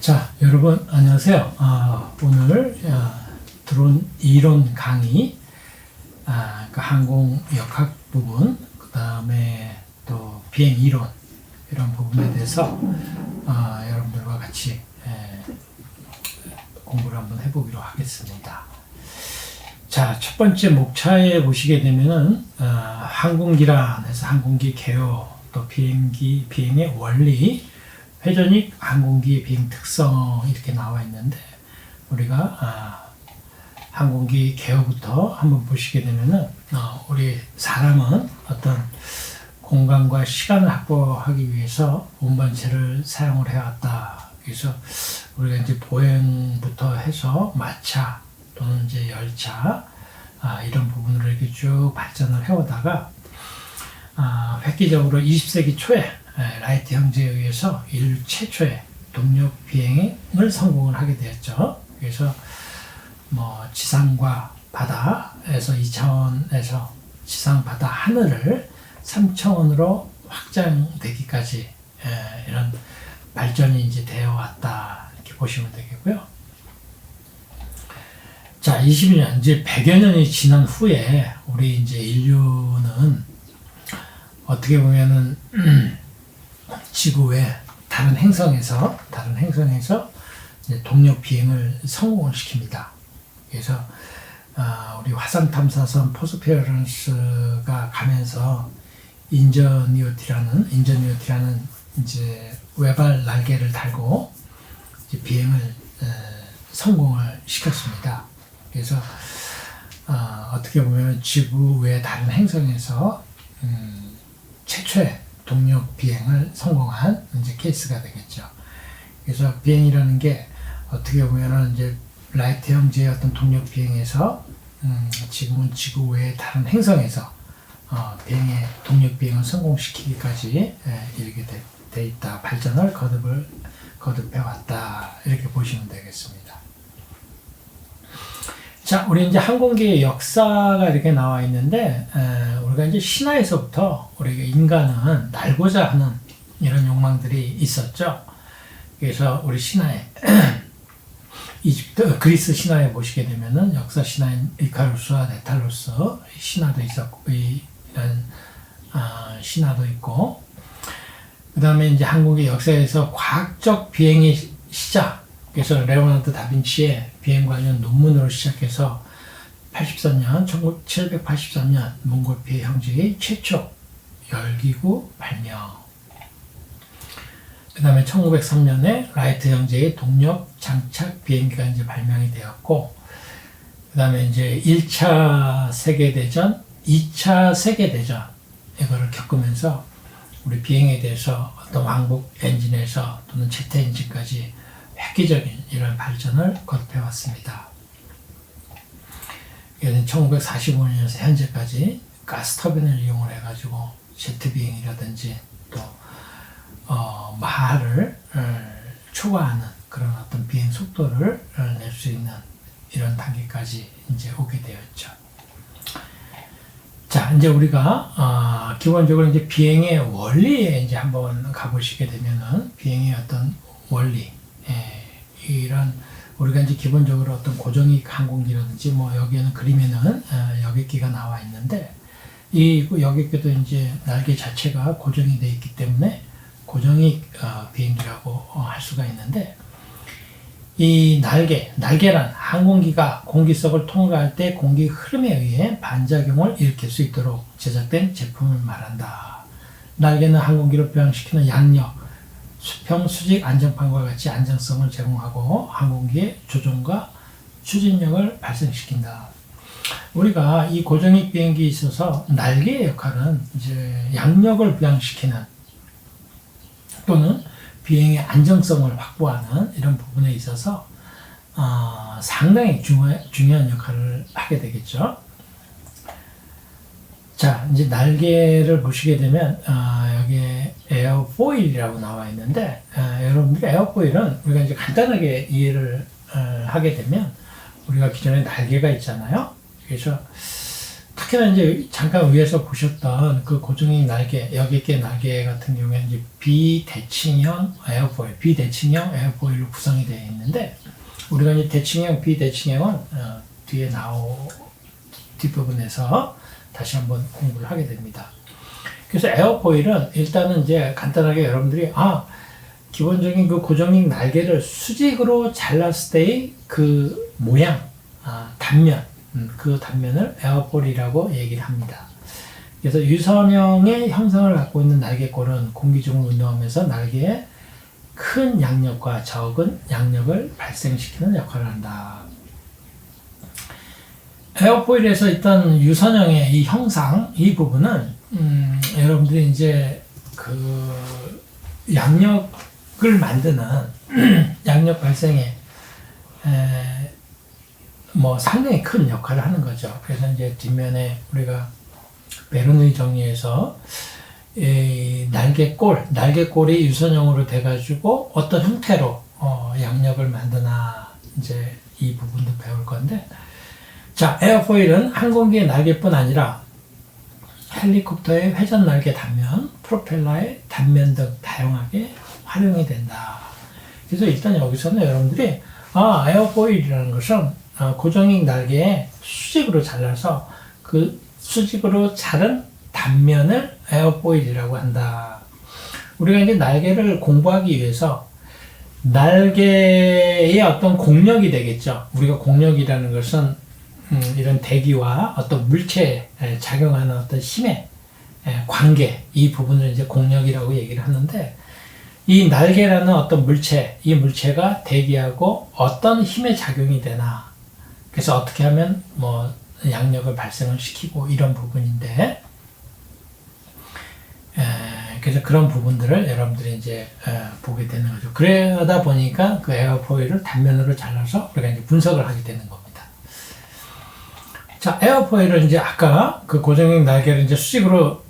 자, 여러분 안녕하세요. 오늘 드론 이론 강의, 그 항공 역학 부분, 그 다음에 또 비행 이론 이런 부분에 대해서 여러분들과 같이 공부를 한번 해보기로 하겠습니다. 자, 첫 번째 목차에 보시게 되면은 항공기란 해서 항공기 개요, 또 비행의 원리, 회전익 항공기의 비행 특성 이렇게 나와 있는데, 우리가 항공기 개요부터 한번 보시게 되면은 우리 사람은 어떤 공간과 시간을 확보하기 위해서 운반체를 사용을 해왔다. 그래서 우리가 이제 보행부터 해서 마차 또는 이제 열차 이런 부분으로 이렇게 쭉 발전을 해오다가 획기적으로 20세기 초에 라이트 형제에 의해서 인류 최초의 동력 비행을 성공을 하게 되었죠. 그래서 뭐 지상과 바다에서 2차원에서 지상, 바다, 하늘을 3차원으로 확장되기까지 이런 발전이 이제 되어 왔다, 이렇게 보시면 되겠고요. 자, 20년, 이제 100여 년이 지난 후에 우리 이제 인류는 어떻게 보면은 지구 외 다른 행성에서 이제 동력 비행을 성공을 시킵니다. 그래서 우리 화성 탐사선 퍼스페어런스가 가면서 인저니어티라는 이제 외발 날개를 달고 이제 비행을 성공을 시켰습니다. 그래서 어떻게 보면 지구 외 다른 행성에서 최초의 동력 비행을 성공한 이제 케이스가 되겠죠. 그래서 비행이라는 게 어떻게 보면은 이제 라이트 형제의 어떤 동력 비행에서 지금은 지구 외 다른 행성에서 동력 비행을 성공시키기까지 이렇게 돼 있다. 발전을 거듭해 왔다. 이렇게 보시면 되겠습니다. 자, 우리 이제 항공기의 역사가 이렇게 나와 있는데, 우리가 이제 신화에서부터 우리가 인간은 날고자 하는 이런 욕망들이 있었죠. 그래서 우리 신화에, 그리스 신화에 보시게 되면은 역사 신화인 이카루스와 데탈로스 신화도 있었고, 이런 신화도 있고, 그 다음에 이제 한국의 역사에서 과학적 비행의 시작, 그래서 레오나르도 다빈치의 비행 관련 논문으로 시작해서 1783년 몽골피해 형제의 최초 열기구 발명, 그 다음에 1903년에 라이트 형제의 동력 장착 비행기가 이제 발명이 되었고, 그 다음에 이제 1차 세계대전, 2차 세계대전 이거를 겪으면서 우리 비행에 대해서 어떤 왕복 엔진에서 또는 제트 엔진까지 획기적인 이런 발전을 거듭해 왔습니다. 이는 1945년에서 현재까지 가스터빈을 이용을 해가지고 제트 비행이라든지 또 마하를 초과하는 그런 어떤 비행 속도를 낼 수 있는 이런 단계까지 이제 오게 되었죠. 자, 이제 우리가 기본적으로 이제 비행의 원리에 이제 한번 가보시게 되면은 비행의 어떤 원리, 이런 우리가 이제 기본적으로 어떤 고정익 항공기라든지 뭐 여기에는 그림에는 여객기가 나와 있는데, 이 여객기도 이제 날개 자체가 고정이 되어 있기 때문에 고정익 비행기라고 할 수가 있는데, 이 날개란 항공기가 공기 속을 통과할 때 공기 흐름에 의해 반작용을 일으킬 수 있도록 제작된 제품을 말한다. 날개는 항공기를 부양시키는 양력, 수평, 수직, 안정판과 같이 안정성을 제공하고 항공기의 조종과 추진력을 발생시킨다. 우리가 이 고정익 비행기에 있어서 날개의 역할은 이제 양력을 부양시키는 또는 비행의 안정성을 확보하는 이런 부분에 있어서 상당히 중요한 역할을 하게 되겠죠. 자, 이제 날개를 보시게 되면 여기에 에어포일이라고 나와 있는데, 여러분들 에어포일은 우리가 이제 간단하게 이해를 하게 되면 우리가 기존에 날개가 있잖아요. 그래서 특히나 이제 잠깐 위에서 보셨던 그 고정익 날개, 여객계 날개 같은 경우에 이제 비대칭형 에어포일, 로 구성이 되어 있는데, 우리가 이제 대칭형, 비대칭형은 뒤에 뒷부분에서 다시 한번 공부를 하게 됩니다. 그래서 에어포일은 일단은 이제 간단하게 여러분들이, 기본적인 그 고정익 날개를 수직으로 잘랐을 때의 그 모양, 단면, 그 단면을 에어포일이라고 얘기를 합니다. 그래서 유선형의 형상을 갖고 있는 날개꼴은 공기중을 운동하면서 날개에 큰 양력과 적은 양력을 발생시키는 역할을 한다. 에어포일에서 일단 유선형의 이 형상, 이 부분은 여러분들이 이제 그 양력을 만드는 양력 발생에 상당히 큰 역할을 하는 거죠. 그래서 이제 뒷면에 우리가 베르누이 정리에서 날개꼴이 유선형으로 돼가지고 어떤 형태로 양력을 만드나 이제 이 부분도 배울 건데, 자, 에어포일은 항공기의 날개뿐 아니라 헬리콥터의 회전 날개 단면, 프로펠러의 단면 등 다양하게 활용이 된다. 그래서 일단 여기서는 여러분들이 에어포일이라는 것은 고정익 날개에 수직으로 잘라서 그 수직으로 자른 단면을 에어포일이라고 한다. 우리가 이제 날개를 공부하기 위해서 날개의 어떤 공력이 되겠죠. 우리가 공력이라는 것은 이런 대기와 어떤 물체에 작용하는 어떤 힘의 관계, 이 부분을 이제 공력이라고 얘기를 하는데, 이 날개라는 어떤 물체, 이 물체가 대기하고 어떤 힘의 작용이 되나, 그래서 어떻게 하면 양력을 발생을 시키고 이런 부분인데, 그래서 그런 부분들을 여러분들이 이제 보게 되는 거죠. 그러다 보니까 그 에어포일을 단면으로 잘라서 우리가 이제 분석을 하게 되는 겁니다. 자, 에어포일을 이제 아까 그 고정익 날개를 이제 수직으로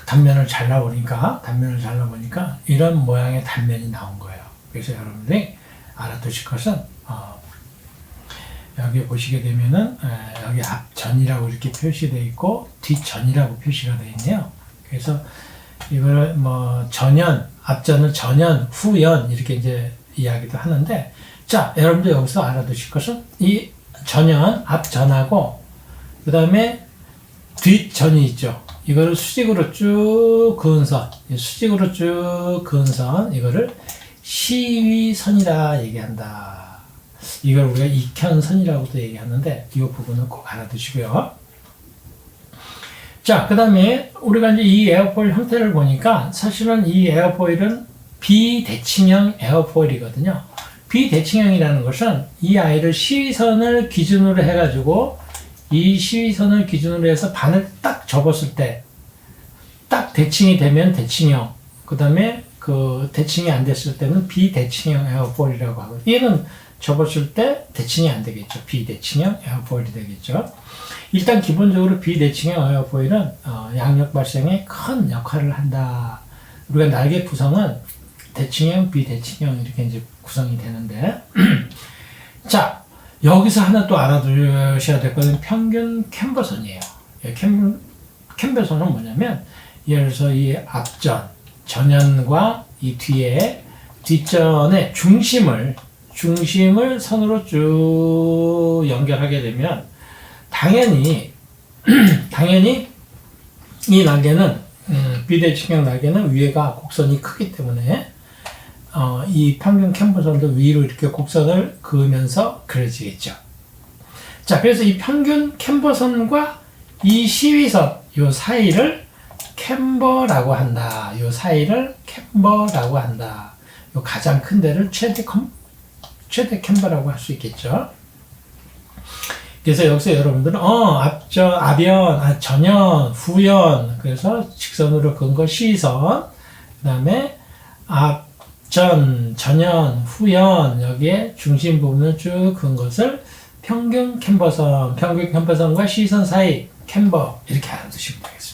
단면을 잘라보니까 이런 모양의 단면이 나온 거예요. 그래서 여러분들이 알아두실 것은 여기 보시게 되면은 여기 앞전이라고 이렇게 표시되어 있고 뒷전이라고 표시가 되어 있네요. 그래서 이걸 전연, 앞전을 전연, 후연 이렇게 이제 이야기도 하는데, 자, 여러분들 여기서 알아두실 것은 이 전연, 앞전하고 그 다음에 뒷전이 있죠. 이거를 수직으로 쭉 그은 선, 이거를 시위선이라 얘기한다. 이걸 우리가 익현선이라고도 얘기하는데, 이 부분은 꼭 알아두시고요. 자, 그 다음에 우리가 이제 이 에어포일 형태를 보니까 사실은 이 에어포일은 비대칭형 에어포일이거든요. 비대칭형이라는 것은 이 아이를 시위선을 기준으로 해가지고 이 시위선을 기준으로 해서 반을 딱 접었을 때 딱 대칭이 되면 대칭형, 그 다음에 그 대칭이 안 됐을 때는 비대칭형 에어포일이라고 하고, 얘는 접었을 때 대칭이 안 되겠죠. 비대칭형 에어포일이 되겠죠. 일단 기본적으로 비대칭형 에어포일은 양력 발생에 큰 역할을 한다. 우리가 날개 구성은 대칭형, 비대칭형 이렇게 이제 구성이 되는데, 자, 여기서 하나 또 알아두셔야 될 것은 평균 캠버선이에요. 캠버선은 뭐냐면, 예를 들어서 이 앞전, 전연과 이 뒤에 뒷전의 중심을 선으로 쭉 연결하게 되면 당연히 이 날개는 비대칭형 날개는 위에가 곡선이 크기 때문에 이 평균 캠버선도 위로 이렇게 곡선을 그으면서 그려지겠죠. 자, 그래서 이 평균 캠버선과 이 시위선 요 사이를 캠버라고 한다. 요 사이를 캠버라고 한다. 요 가장 큰 데를 최대 캠버라고 할 수 있겠죠. 그래서 여기서 여러분들은 앞전, 전연, 후연, 그래서 직선으로 그은 거 시선, 그 다음에 앞전, 전연, 후연, 여기에 중심 부분을 쭉 그은 것을 평균 캠버선과 시선 사이 캠버 이렇게 알아두시면 되겠습니다.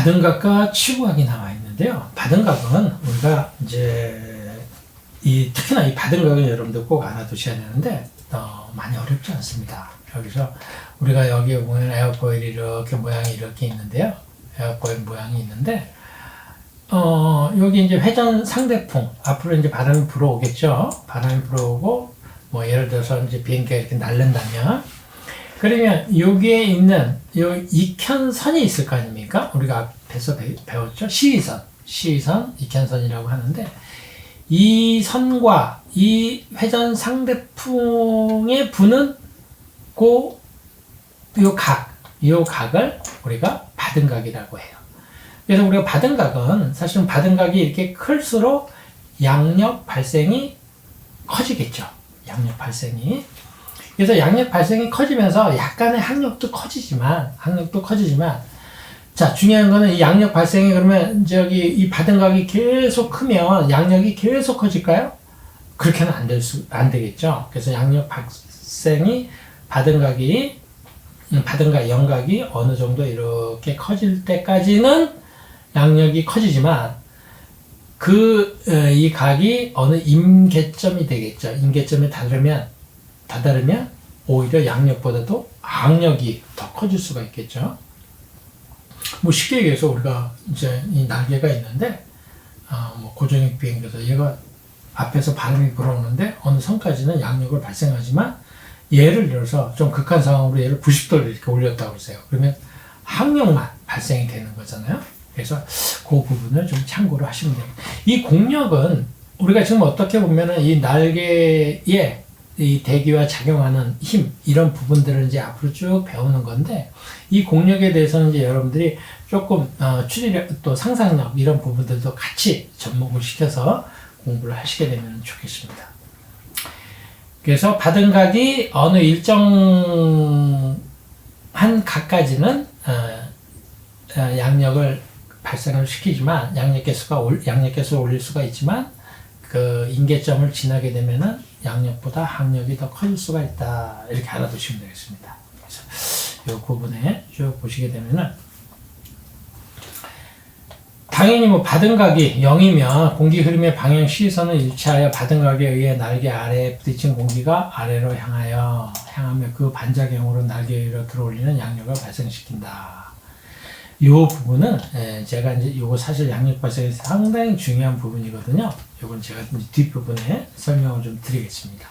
받음각과 치부각이 나와 있는데요. 받음각은 우리가 이제 특히나 이 바등각은 여러분들 꼭 알아두셔야 되는데, 많이 어렵지 않습니다. 여기서 우리가 여기에 보면 에어포일이 이렇게 모양이 이렇게 있는데요. 에어포일 모양이 있는데, 여기 이제 회전 상대풍, 앞으로 이제 바람이 불어오겠죠. 바람이 불어오고, 뭐 예를 들어서 이제 비행기가 이렇게 날른다면, 그러면 여기에 있는 요 이편선이 있을 거 아닙니까? 우리가 앞에서 배웠죠. 시위선, 이편선이라고 하는데, 이 선과 이 회전 상대풍에 부는 요 각을 우리가 바등각이라고 해요. 그래서 우리가 바등각은 사실은 바등각이 이렇게 클수록 양력 발생이 커지겠죠. 양력 발생이. 그래서 양력 발생이 커지면서 약간의 항력도 커지지만, 자, 중요한 거는 이 양력 발생이 그러면 이 바등각이 계속 크면 양력이 계속 커질까요? 그렇게는 안 되겠죠. 그래서 양력 발생이 바등각 연각이 어느 정도 이렇게 커질 때까지는 양력이 커지지만, 이 각이 어느 임계점이 되겠죠. 임계점에 다다르면 오히려 양력보다도 악력이 더 커질 수가 있겠죠. 뭐 쉽게 얘기해서 우리가 이제 이 날개가 있는데, 뭐 고정익 비행기에서 얘가 앞에서 바람이 불어오는데 어느 선까지는 양력을 발생하지만, 예를 들어서 좀 극한 상황으로 얘를 90도를 이렇게 올렸다고 했어요. 그러면 항력만 발생이 되는 거잖아요. 그래서 그 부분을 좀 참고로 하시면 돼요. 이 공력은 우리가 지금 어떻게 보면은 이 날개에 이 대기와 작용하는 힘, 이런 부분들을 이제 앞으로 쭉 배우는 건데, 이 공력에 대해서는 이제 여러분들이 조금, 추리력, 또 상상력, 이런 부분들도 같이 접목을 시켜서 공부를 하시게 되면 좋겠습니다. 그래서 바등각이 어느 일정한 각까지는, 양력을 발생을 시키지만, 양력계수를 올릴 수가 있지만, 그 임계점을 지나게 되면은 양력보다 항력이 더 커질 수가 있다. 이렇게 알아두시면 되겠습니다. 그래서 이 부분에 쭉 보시게 되면은, 당연히 뭐 바등각이 0이면 공기 흐름의 방향 시선을 일치하여 바등각에 의해 날개 아래에 부딪힌 공기가 아래로 향하며 그 반작용으로 날개 위로 들어올리는 양력을 발생시킨다. 이 부분은 제가 이제 요거 사실 양력 발생이 상당히 중요한 부분이거든요. 요건 제가 뒷부분에 설명을 좀 드리겠습니다.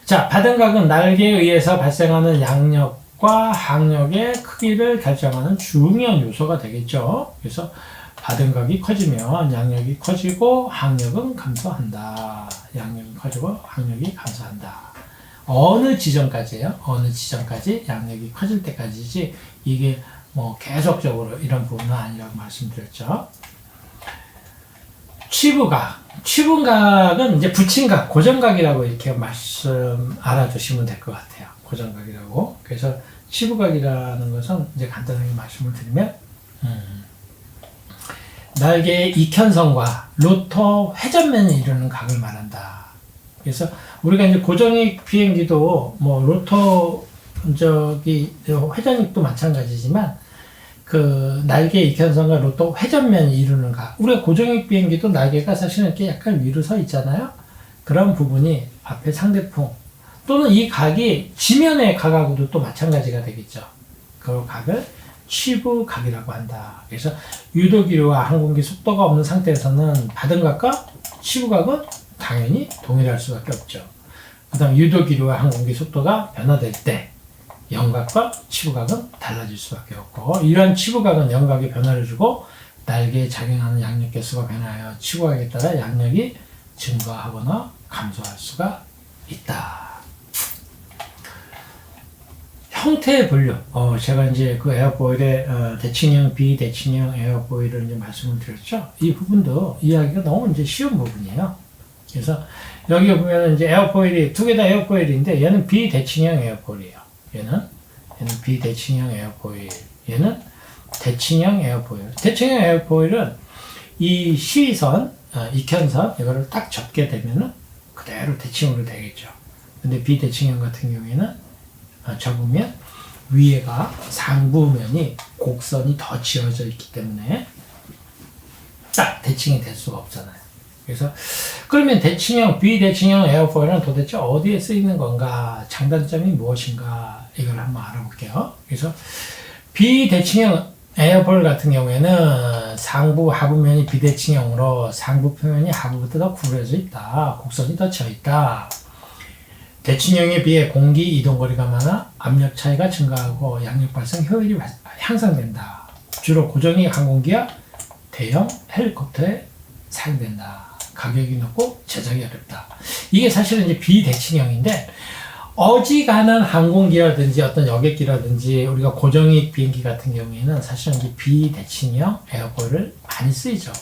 자, 바등각은 날개에 의해서 발생하는 양력과 항력의 크기를 결정하는 중요한 요소가 되겠죠. 그래서 바등각이 커지면 양력이 커지고 항력은 감소한다. 양력이 커지고 항력이 감소한다. 어느 지점까지예요? 어느 지점까지? 양력이 커질 때까지지, 이게 뭐 계속적으로 이런 부분은 아니라고 말씀드렸죠. 취분각은 이제 붙임각, 고정각이라고 이렇게 알아두시면 될 것 같아요. 고정각이라고. 그래서 취분각이라는 것은 이제 간단하게 말씀을 드리면, 날개의 이편선과 로터 회전면을 이루는 각을 말한다. 그래서 우리가 이제 고정익 비행기도 뭐 로터 회전익도 마찬가지지만, 그 날개의 이편선과 로터 회전면이 이루는 각. 우리가 고정익 비행기도 날개가 사실은 이렇게 약간 위로 서 있잖아요. 그런 부분이 앞에 상대풍 또는 이 각이 지면의 각하고도 또 마찬가지가 되겠죠. 그 각을 취부각이라고 한다. 그래서 유도기류와 항공기 속도가 없는 상태에서는 바등각과 취부각은 당연히 동일할 수밖에 없죠. 그 다음 유도기류와 항공기 속도가 변화될 때 연각과 취부각은 달라질 수밖에 없고, 이러한 취부각은 연각에 변화를 주고 날개에 작용하는 양력 개수가 변하여 취부각에 따라 양력이 증가하거나 감소할 수가 있다. 형태의 분류. 제가 이제 그 에어포일의 대칭형, 비대칭형 에어포일을 이제 말씀을 드렸죠. 이 부분도 이해하기가 너무 이제 쉬운 부분이에요. 그래서 여기 보면 이제 에어포일이 두 개 다 에어포일인데, 얘는 비대칭형 에어포일이에요. 얘는 비대칭형 에어포일. 얘는 대칭형 에어포일. 대칭형 에어포일은 이 시선, 이편선, 이거를 딱 접게 되면은 그대로 대칭으로 되겠죠. 근데 비대칭형 같은 경우에는 접으면 위에가 상부면이 곡선이 더 지어져 있기 때문에 딱 대칭이 될 수가 없잖아요. 그래서 그러면 대칭형, 비대칭형 에어포일은 도대체 어디에 쓰이는 건가? 장단점이 무엇인가? 이걸 한번 알아볼게요. 그래서 비대칭형 에어포일 같은 경우에는 상부 하부면이 비대칭형으로 상부 표면이 하부보다 더 구부러져 있다. 곡선이 더 쳐 있다. 대칭형에 비해 공기 이동거리가 많아 압력 차이가 증가하고 양력 발생 효율이 향상된다. 주로 고정익 항공기와 대형 헬리콥터에 사용된다. 가격이 높고 제작이 어렵다. 이게 사실은 이제 비대칭형인데 어지간한 항공기라든지 어떤 여객기라든지 우리가 고정익 비행기 같은 경우에는 사실은 이제 비대칭형 에어포일을 많이 쓰이죠.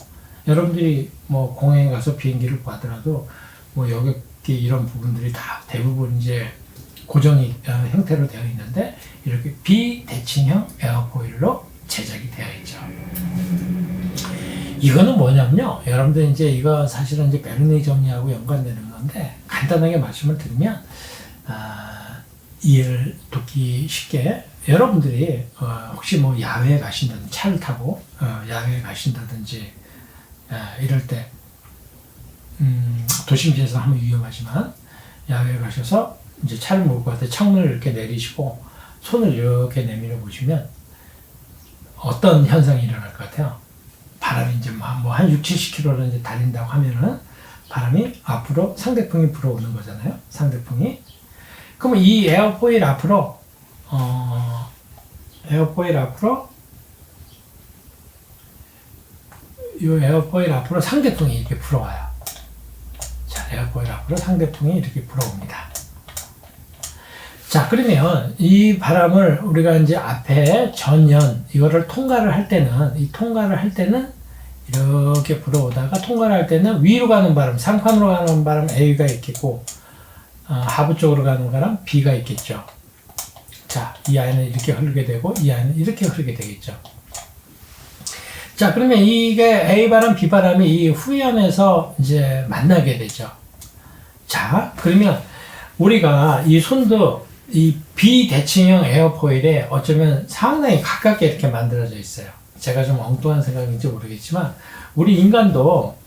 여러분들이 뭐 공항에 가서 비행기를 봐더라도 뭐 여객기 이런 부분들이 다 대부분 이제 고정익 형태로 되어 있는데 이렇게 비대칭형 에어포일로 제작이 되어 있죠. 이거는 뭐냐면요. 여러분들 이제 이거 사실은 이제 베르누이 정리하고 연관되는 건데 간단하게 말씀을 드리면 이해를 돕기 쉽게 여러분들이 혹시 뭐 야외에 가신다든지 차를 타고 야외에 가신다든지 이럴 때 도심지에서 하면 위험하지만 야외에 가셔서 이제 차를 몰고 갈 때 창문을 이렇게 내리시고 손을 이렇게 내밀어 보시면 어떤 현상이 일어날 것 같아요? 바람이 이제 뭐 한 6, 70km를 이제 달린다고 하면은 바람이 앞으로 상대풍이 불어오는 거잖아요. 상대풍이. 그러면 이 에어포일 앞으로 이 에어포일 앞으로 상대풍이 이렇게 불어와요. 자, 에어포일 앞으로 상대풍이 이렇게 불어옵니다. 자, 그러면 이 바람을 우리가 이제 앞에 전연 이거를 통과를 할 때는 이렇게 불어오다가 통과를 할 때는 위로 가는 바람, 상판으로 가는 바람 A가 있겠고 하부 쪽으로 가는 바람 B가 있겠죠. 자, 이 안은 이렇게 흐르게 되고 이 안은 이렇게 흐르게 되겠죠. 자, 그러면 이게 A 바람, B 바람이 이 후연에서 이제 만나게 되죠. 자, 그러면 우리가 이 손도 이 비대칭형 에어포일에 어쩌면 상당히 가깝게 이렇게 만들어져 있어요. 제가 좀 엉뚱한 생각인지 모르겠지만 우리 인간도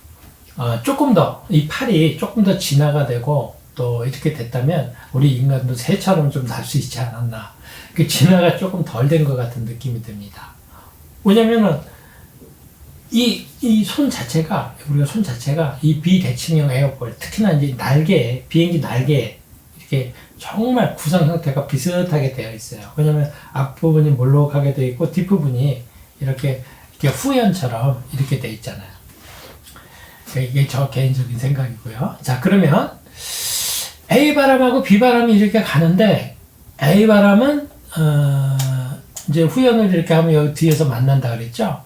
조금 더 이 팔이 조금 더 진화가 되고 또 이렇게 됐다면 우리 인간도 새처럼 좀 날 수 있지 않았나. 그 진화가 조금 덜 된 것 같은 느낌이 듭니다. 왜냐면은 이 손 자체가 우리가 손 자체가 이 비대칭형 에어포일 특히나 이제 날개 비행기 날개 이렇게 정말 구성 형태가 비슷하게 되어 있어요. 왜냐면 앞부분이 몰록하게 되어 있고 뒷부분이 이렇게 후연처럼 이렇게 되어 있잖아요. 이게 저 개인적인 생각이고요. 자, 그러면 A 바람하고 B 바람이 이렇게 가는데 A 바람은 이제 후연을 이렇게 하면 여기 뒤에서 만난다 그랬죠.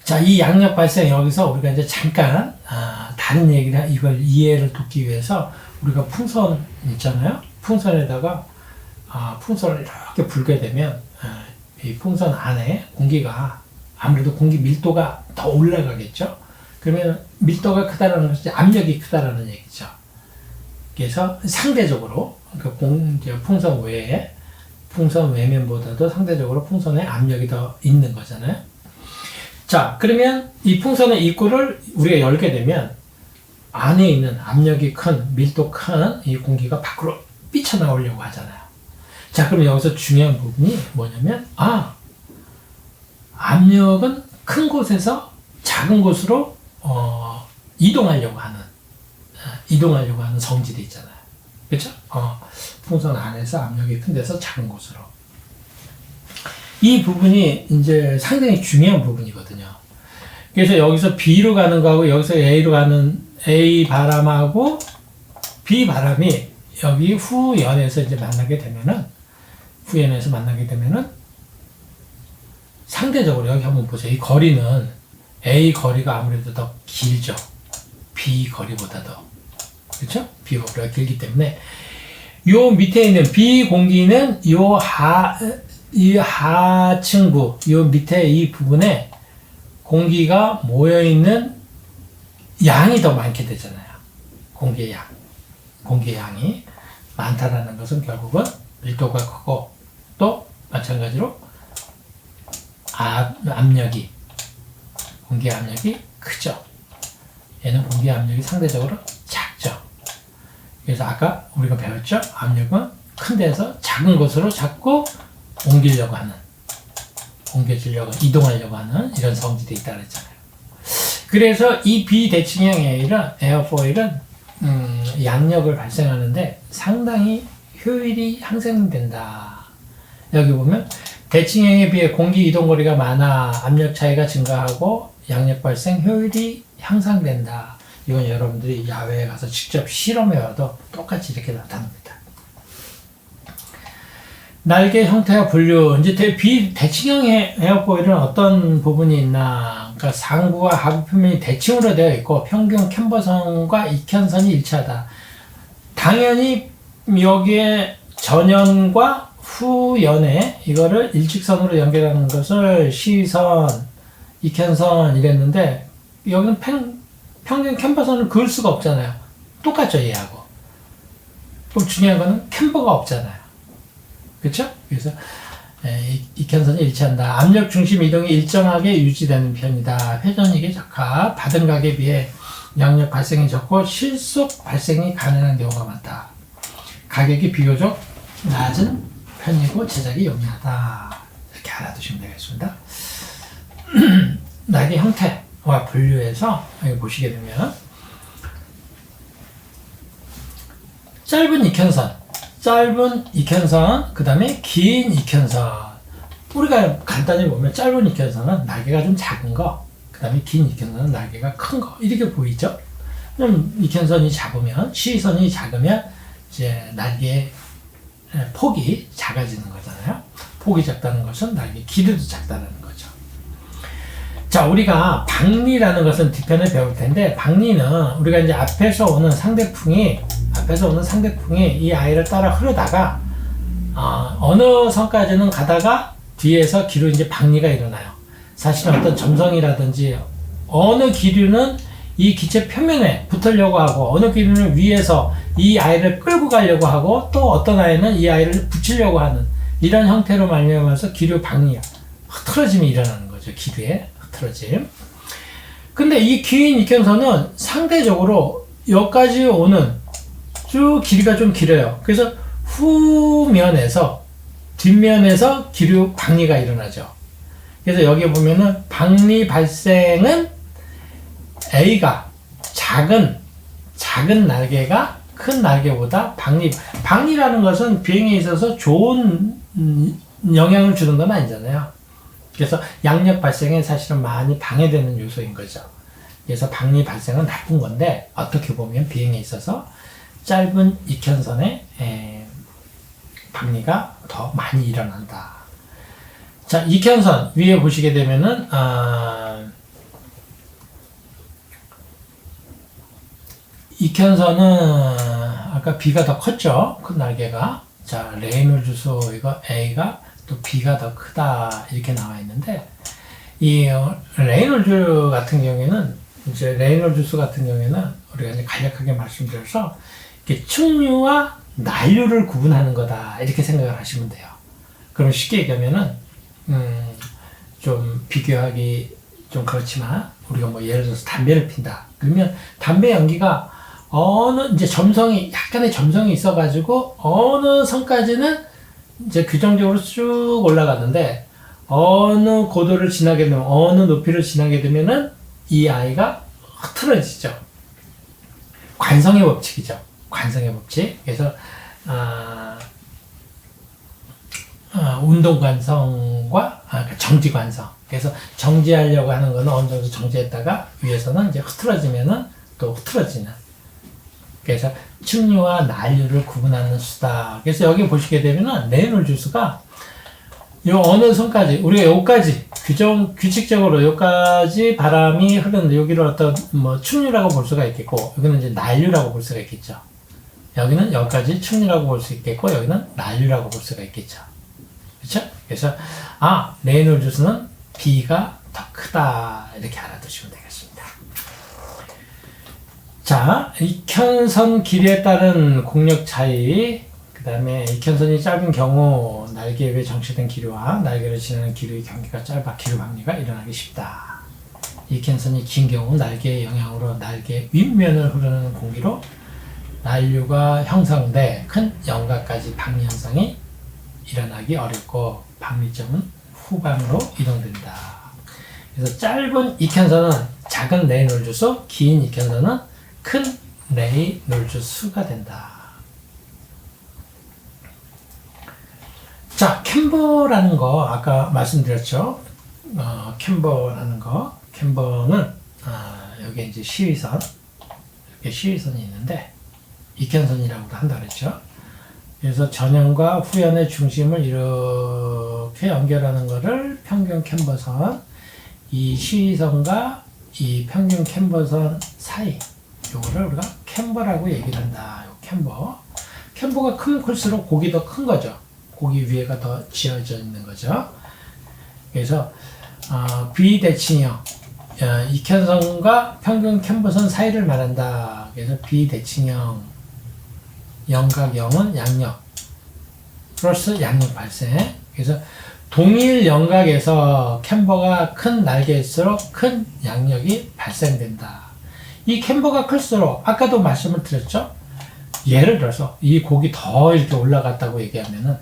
자, 이 양력 발생 여기서 우리가 이제 잠깐 다른 얘기를 이걸 이해를 돕기 위해서 우리가 풍선 있잖아요. 풍선에다가 풍선을 이렇게 불게 되면 이 풍선 안에 공기가 아무래도 공기 밀도가 더 올라가겠죠. 그러면 밀도가 크다라는 것이 압력이 크다라는 얘기죠. 그래서 상대적으로 그 풍선 외에 풍선 외면보다도 상대적으로 풍선에 압력이 더 있는 거잖아요. 자, 그러면 이 풍선의 입구를 우리가 열게 되면 안에 있는 압력이 큰, 밀도 큰 이 공기가 밖으로 삐쳐나오려고 하잖아요. 자, 그럼 여기서 중요한 부분이 뭐냐면, 압력은 큰 곳에서 작은 곳으로, 이동하려고 하는 성질이 있잖아요. 그쵸? 풍선 안에서 압력이 큰 데서 작은 곳으로. 이 부분이 이제 상당히 중요한 부분이거든요. 그래서 여기서 B로 가는 거하고 여기서 A로 가는 A 바람하고 B 바람이 여기 후연에서 이제 만나게 되면은 상대적으로 여기 한번 보세요. 이 거리는 A 거리가 아무래도 더 길죠. B 거리보다 더. 그렇죠? B 거리가 길기 때문에 요 밑에 있는 B 공기는 이 하층부, 요 밑에 이 부분에 공기가 모여있는 양이 더 많게 되잖아요. 공기의 양이 많다라는 것은 결국은 밀도가 크고 또 마찬가지로 공기 압력이 크죠. 얘는 공기 압력이 상대적으로 작죠. 그래서 아까 우리가 배웠죠? 압력은 큰 데서 작은 곳으로 자꾸 이동하려고 하는 이런 성질이 있다 그랬잖아요. 그래서 이 비대칭형 에어포일은 양력을 발생하는데 상당히 효율이 향상된다. 여기 보면 대칭형에 비해 공기 이동 거리가 많아 압력 차이가 증가하고 양력 발생 효율이 향상된다. 이건 여러분들이 야외에 가서 직접 실험해 와도 똑같이 이렇게 나타납니다. 날개 형태와 분류, 이제 비대칭형 에어포일은 어떤 부분이 있나? 그러니까 상부와 하부 표면이 대칭으로 되어 있고 평균 캠버선과 익현선이 일치하다. 당연히 여기에 전연과 후연에 이거를 일직선으로 연결하는 것을 시선, 익현선 이랬는데 여기는 평균 캠버선을 그을 수가 없잖아요. 똑같죠, 얘하고. 또 중요한 거는 캠버가 없잖아요. 그렇죠? 그래서 익현선이 일치한다. 압력 중심 이동이 일정하게 유지되는 편이다. 회전익이 적하. 받은 각에 비해 양력 발생이 적고 실속 발생이 가능한 경우가 많다. 가격이 비교적 낮은 편이고 제작이 용이하다. 이렇게 알아두시면 되겠습니다. 날개 형태와 분류해서 여기 보시게 되면 짧은 익현선, 그 다음에 긴 익현선. 우리가 간단히 보면 짧은 익현선은 날개가 좀 작은 거, 그 다음에 긴 익현선은 날개가 큰 거. 이렇게 보이죠? 그럼 익현선이 작으면, 시선이 작으면, 이제 날개의 폭이 작아지는 거잖아요. 폭이 작다는 것은 날개 길이도 작다는 거죠. 자, 우리가 박리라는 것은 뒤편에 배울 텐데, 박리는 우리가 이제 앞에서 오는 상대풍이 이 아이를 따라 흐르다가 어느 선까지는 가다가 뒤에서 뒤로 이제 박리가 일어나요. 사실은 어떤 점성이라든지 어느 기류는 이 기체 표면에 붙으려고 하고 어느 기류는 위에서 이 아이를 끌고 가려고 하고 또 어떤 아이는 이 아이를 붙이려고 하는 이런 형태로 말미암아서 기류 박리가 흐트러짐이 일어나는 거죠. 기류의 흐트러짐. 근데 이 긴 익현선은 상대적으로 여기까지 오는 쭉 길이가 좀 길어요. 그래서 후면에서 뒷면에서 기류 박리가 일어나죠. 그래서 여기 보면은 박리 발생은 A가 작은 날개가 큰 날개보다 박리라는 것은 비행에 있어서 좋은 영향을 주는 건 아니잖아요. 그래서 양력 발생에 사실은 많이 방해되는 요소인 거죠. 그래서 박리 발생은 나쁜 건데 어떻게 보면 비행에 있어서 짧은 익현선에 박리가 더 많이 일어난다. 자, 익현선 위에 보시게 되면은 익현선은 아까 B가 더 컸죠. 큰 날개가. 자, 레이놀드 수 이거 A가 또 B가 더 크다 이렇게 나와 있는데 이 레이놀드 같은 경우에는 우리가 이제 간략하게 말씀드려서 이렇게 측류와 난류를 구분하는 거다 이렇게 생각을 하시면 돼요. 그럼 쉽게 얘기하면은 좀 비교하기 좀 그렇지만 우리가 뭐 예를 들어서 담배를 핀다. 그러면 담배 연기가 이제 약간의 점성이 있어가지고 어느 선까지는 이제 규정적으로 쭉 올라갔는데 어느 고도를 지나게 되면 어느 높이를 지나게 되면은 이 아이가 흐트러지죠. 관성의 법칙이죠. 관성의 법칙. 그래서 운동 관성과 정지 관성. 그래서 정지하려고 하는 거는 어느 정도 정지했다가 위에서는 이제 흐트러지면은 또 흐트러지는. 그래서 측류와 난류를 구분하는 수다. 그래서 여기 보시게 되면은 레이놀드 수가 요 어느 선까지 우리가 여기까지 규칙적으로 여기까지 바람이 흐르는데 여기를 어떤 뭐 측류라고 볼 수가 있겠고 여기는 이제 난류라고 볼 수가 있겠죠. 여기는 여기까지 측류라고 볼 수 있겠고 여기는 난류라고 볼 수가 있겠죠. 그렇죠? 그래서 레이놀드 수는 B가 더 크다 이렇게 알아두시면 되겠습니다. 자, 익현선 길이에 따른 공력 차이, 그 다음에 익현선이 짧은 경우 날개 위에 정체된 기류와 날개를 지나는 기류의 경계가 짧아 기류 박리가 일어나기 쉽다. 이켄선이 긴 경우 날개의 영향으로 날개 윗면을 흐르는 공기로 난류가 형성돼 큰 영가까지 박리 현상이 일어나기 어렵고 박리점은 후방으로 이동된다. 그래서 짧은 이켄선은 작은 레이놀즈수, 긴 이켄선은 큰 레이놀즈수가 된다. 자, 캠버라는 거 아까 말씀드렸죠. 캠버라는 거. 캠버는 여기 이제 시위선, 이렇게 시위선이 있는데 이켄선이라고도 한다 그랬죠. 그래서 전연과 후연의 중심을 이렇게 연결하는 거를 평균 캠버선, 이 시위선과 이 평균 캠버선 사이, 요거를 우리가 캠버라고 얘기를 한다. 요 캠버. 캠버가 크면 클수록 곡이 더 큰 거죠. 곡이 위에가 더 지어져 있는 거죠. 그래서 비대칭형, 이켄선과 평균 캠버선 사이를 말한다. 그래서 비대칭형, 영각형은 양력 플러스 양력 발생. 그래서 동일 영각에서 캠버가 큰 날개일수록 큰 양력이 발생된다. 이 캠버가 클수록 아까도 말씀을 드렸죠. 예를 들어서 이 곡이 더 이렇게 올라갔다고 얘기하면은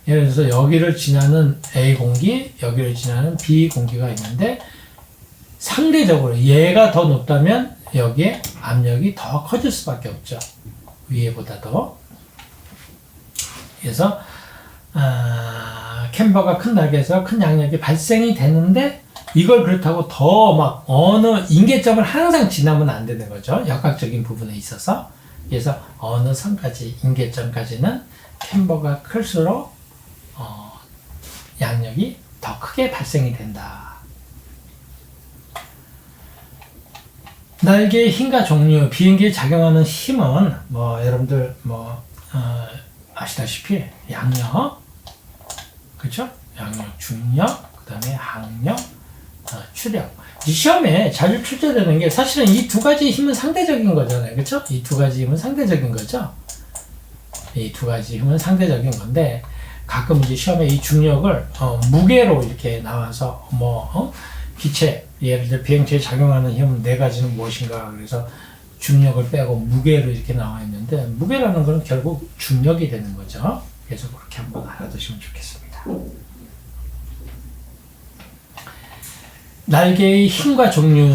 예를 들어서 여기를 지나는 A 공기, 여기를 지나는 B 공기가 있는데 상대적으로 얘가 더 높다면 여기에 압력이 더 커질 수밖에 없죠. 위에보다도. 그래서 캠버가 큰 날개에서 큰 양력이 발생이 되는데 이걸 그렇다고 더 막 어느 임계점을 항상 지나면 안 되는 거죠. 역학적인 부분에 있어서. 그래서 어느 선까지, 임계점까지는 캠버가 클수록 양력이 더 크게 발생이 된다. 날개의 힘과 종류, 비행기에 작용하는 힘은 여러분들 아시다시피 양력, 그렇죠? 양력, 중력, 그다음에 항력, 추력. 시험에 자주 출제되는 게 사실은 이 두 가지 힘은 상대적인 거잖아요, 그렇죠? 이 두 가지 힘은 상대적인 거죠. 이 두 가지 힘은 상대적인 건데 가끔 이제 시험에 이 중력을 무게로 이렇게 나와서 기체, 예를 들어 비행체에 작용하는 힘 네 가지는 무엇인가, 그래서 중력을 빼고 무게로 이렇게 나와 있는데 무게라는 것은 결국 중력이 되는 거죠. 그래서 그렇게 한번 알아두시면 좋겠습니다. 날개의 힘과 종류,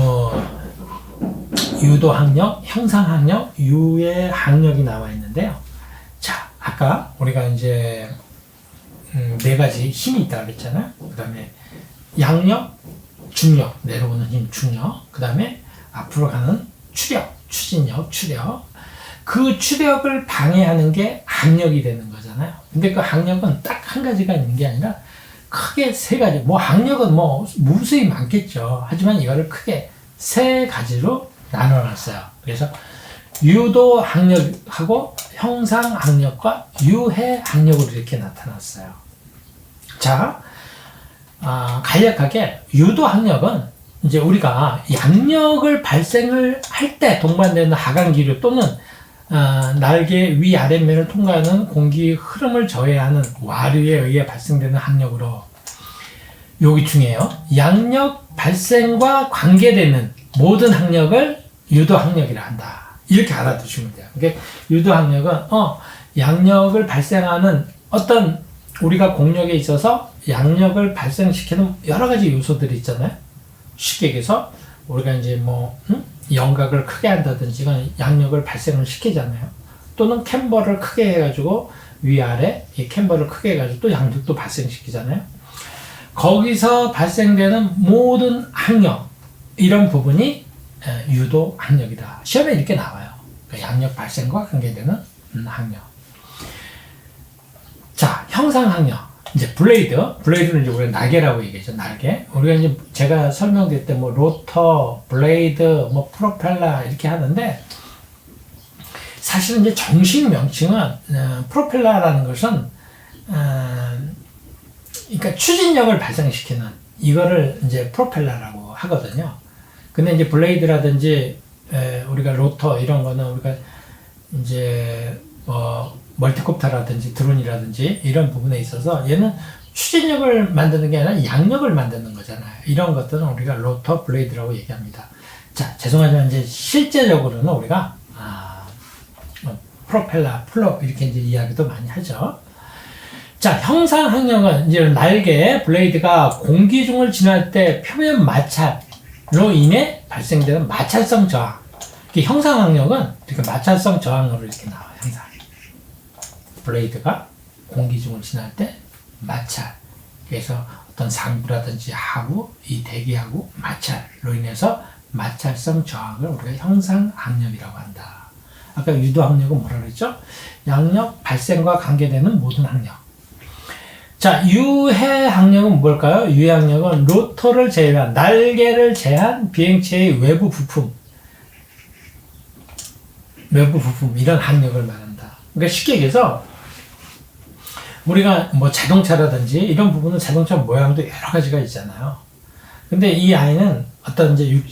유도항력, 형상항력, 유해항력이 나와 있는데요. 자, 아까 우리가 이제 네 가지 힘이 있다 그랬잖아요. 그 다음에 양력, 중력, 내려오는 힘, 중력. 그 다음에 앞으로 가는 추력, 추진력, 추력. 그 추력을 방해하는 게 항력이 되는 거잖아요. 근데 그 항력은 딱 한 가지가 있는 게 아니라 크게 세 가지. 항력은 무수히 많겠죠. 하지만 이거를 크게 세 가지로 나눠놨어요. 그래서 유도 항력하고 형상 항력과 유해 항력으로 이렇게 나타났어요. 자, 간략하게 유도 항력은 이제 우리가 양력을 발생을 할 때 동반되는 하강기류 또는 날개 위 아랫면을 통과하는 공기 흐름을 저해하는 와류에 의해 발생되는 항력으로, 여기 중에요. 양력 발생과 관계되는 모든 항력을 유도 항력이라 한다. 이렇게 알아두시면 돼요. 그러니까 유도 항력은 양력을 발생하는 어떤 우리가 공력에 있어서 양력을 발생시키는 여러 가지 요소들이 있잖아요. 쉽게 얘기해서 우리가 이제 영각을 크게 한다든지 이건 양력을 발생을 시키잖아요. 또는 캠버를 크게 해가지고 위아래 이 캠버를 크게 해가지고 또 양력도 발생시키잖아요. 거기서 발생되는 모든 항력, 이런 부분이 유도 항력이다. 시험에 이렇게 나와요. 그러니까 양력 발생과 관계되는 항력. 자, 형상 항력. 이제 블레이드는 이제 우리가 날개라고 얘기하죠. 날개. 우리가 이제 제가 설명드릴 때 로터, 블레이드, 프로펠러 이렇게 하는데 사실은 이제 정식 명칭은 프로펠러라는 것은 그러니까 추진력을 발생시키는 이거를 이제 프로펠러라고 하거든요. 근데 이제 블레이드라든지 우리가 로터 이런 거는 우리가 이제 멀티콥터라든지 드론이라든지 이런 부분에 있어서 얘는 추진력을 만드는 게 아니라 양력을 만드는 거잖아요. 이런 것들은 우리가 로터 블레이드라고 얘기합니다. 자, 죄송하지만 이제 실제적으로는 우리가 프로펠러, 플로 이렇게 이제 이야기도 많이 하죠. 자, 형상항력은 이제 날개 블레이드가 공기 중을 지날 때 표면 마찰로 인해 발생되는 마찰성 저항. 형상항력은 이렇게 마찰성 저항으로 이렇게 나와요. 항상 블레이드가 공기 중을 지날 때 마찰. 그래서 어떤 상부라든지 하부, 이 대기하고 마찰로 인해서 마찰성 저항을 우리가 형상항력이라고 한다. 아까 유도항력은 뭐라 그랬죠? 양력 발생과 관계되는 모든 항력. 자, 유해항력은 뭘까요? 유해항력은 로터를 제외한, 날개를 제한 비행체의 외부 부품, 이런 항력을 말한다. 그러니까 쉽게 얘기해서 우리가 뭐 자동차라든지 이런 부분은 자동차 모양도 여러 가지가 있잖아요. 근데 이 아이는 어떤 이제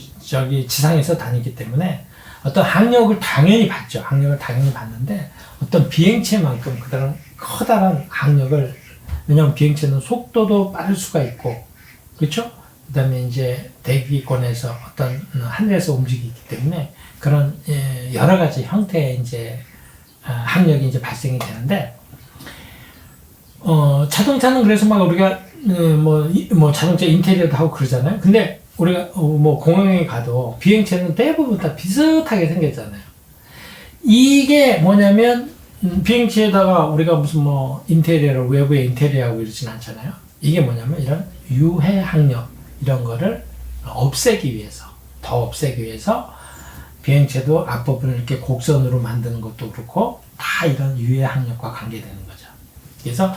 지상에서 다니기 때문에 어떤 항력을 당연히 받죠. 항력을 당연히 받는데 어떤 비행체만큼 그다음 커다란 항력을, 왜냐하면 비행체는 속도도 빠를 수가 있고, 그렇죠? 그다음에 이제 대기권에서 어떤 하늘에서 움직이기 때문에 그런 여러 가지 형태의 이제 항력이 이제 발생이 되는데, 자동차는 그래서 막 우리가 뭐 자동차 인테리어도 하고 그러잖아요. 근데 우리가 뭐 공항에 가도 비행체는 대부분 다 비슷하게 생겼잖아요. 이게 뭐냐면 비행체에다가 우리가 무슨 뭐 인테리어를 외부에 인테리어하고 이러진 않잖아요. 이게 뭐냐면 이런 유해 항력 이런 거를 더 없애기 위해서 비행체도 앞부분을 이렇게 곡선으로 만드는 것도 그렇고 다 이런 유해 항력과 관계되는 거죠. 그래서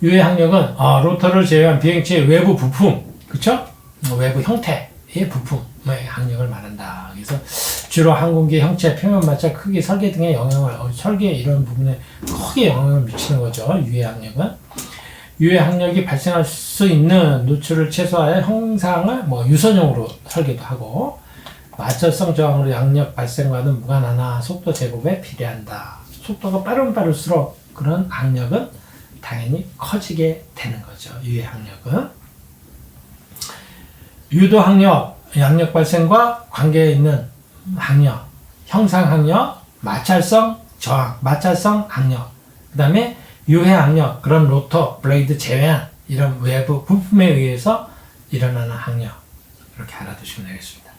유해 항력은 로터를 제외한 비행체의 외부 부품, 그렇죠? 외부 형태의 부품의 항력을 말한다. 그래서 주로 항공기 형체, 표면 마찰, 크기, 설계 등의 설계 이런 부분에 크게 영향을 미치는 거죠. 유해 항력은. 유해 항력이 발생할 수 있는 노출을 최소화해 형상을 유선형으로 설계도 하고, 마찰성 저항으로 양력 발생과는 무관하나 속도 제곱에 비례한다. 속도가 빠르면 빠를수록 그런 항력은 당연히 커지게 되는 거죠. 유해 항력은. 유도 항력, 양력 발생과 관계 있는 항력, 형상 항력, 마찰성 저항, 마찰성 항력, 그 다음에 유해 항력, 그런 로터, 블레이드 제외한 이런 외부 부품에 의해서 일어나는 항력, 이렇게 알아두시면 되겠습니다.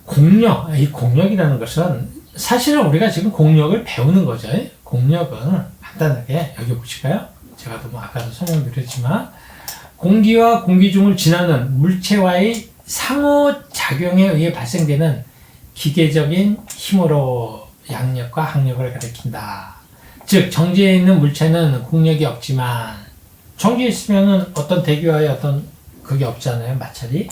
공력, 이 공력이라는 것은 사실은 우리가 지금 공력을 배우는 거죠. 공력은 간단하게 여기 보실까요? 제가 아까도 설명드렸지만 공기와 공기 중을 지나는 물체와의 상호작용에 의해 발생되는 기계적인 힘으로 양력과 항력을 가리킨다. 즉 정지해 있는 물체는 공력이 없지만, 정지해 있으면 어떤 대기와의 어떤 그게 없잖아요. 마찰이.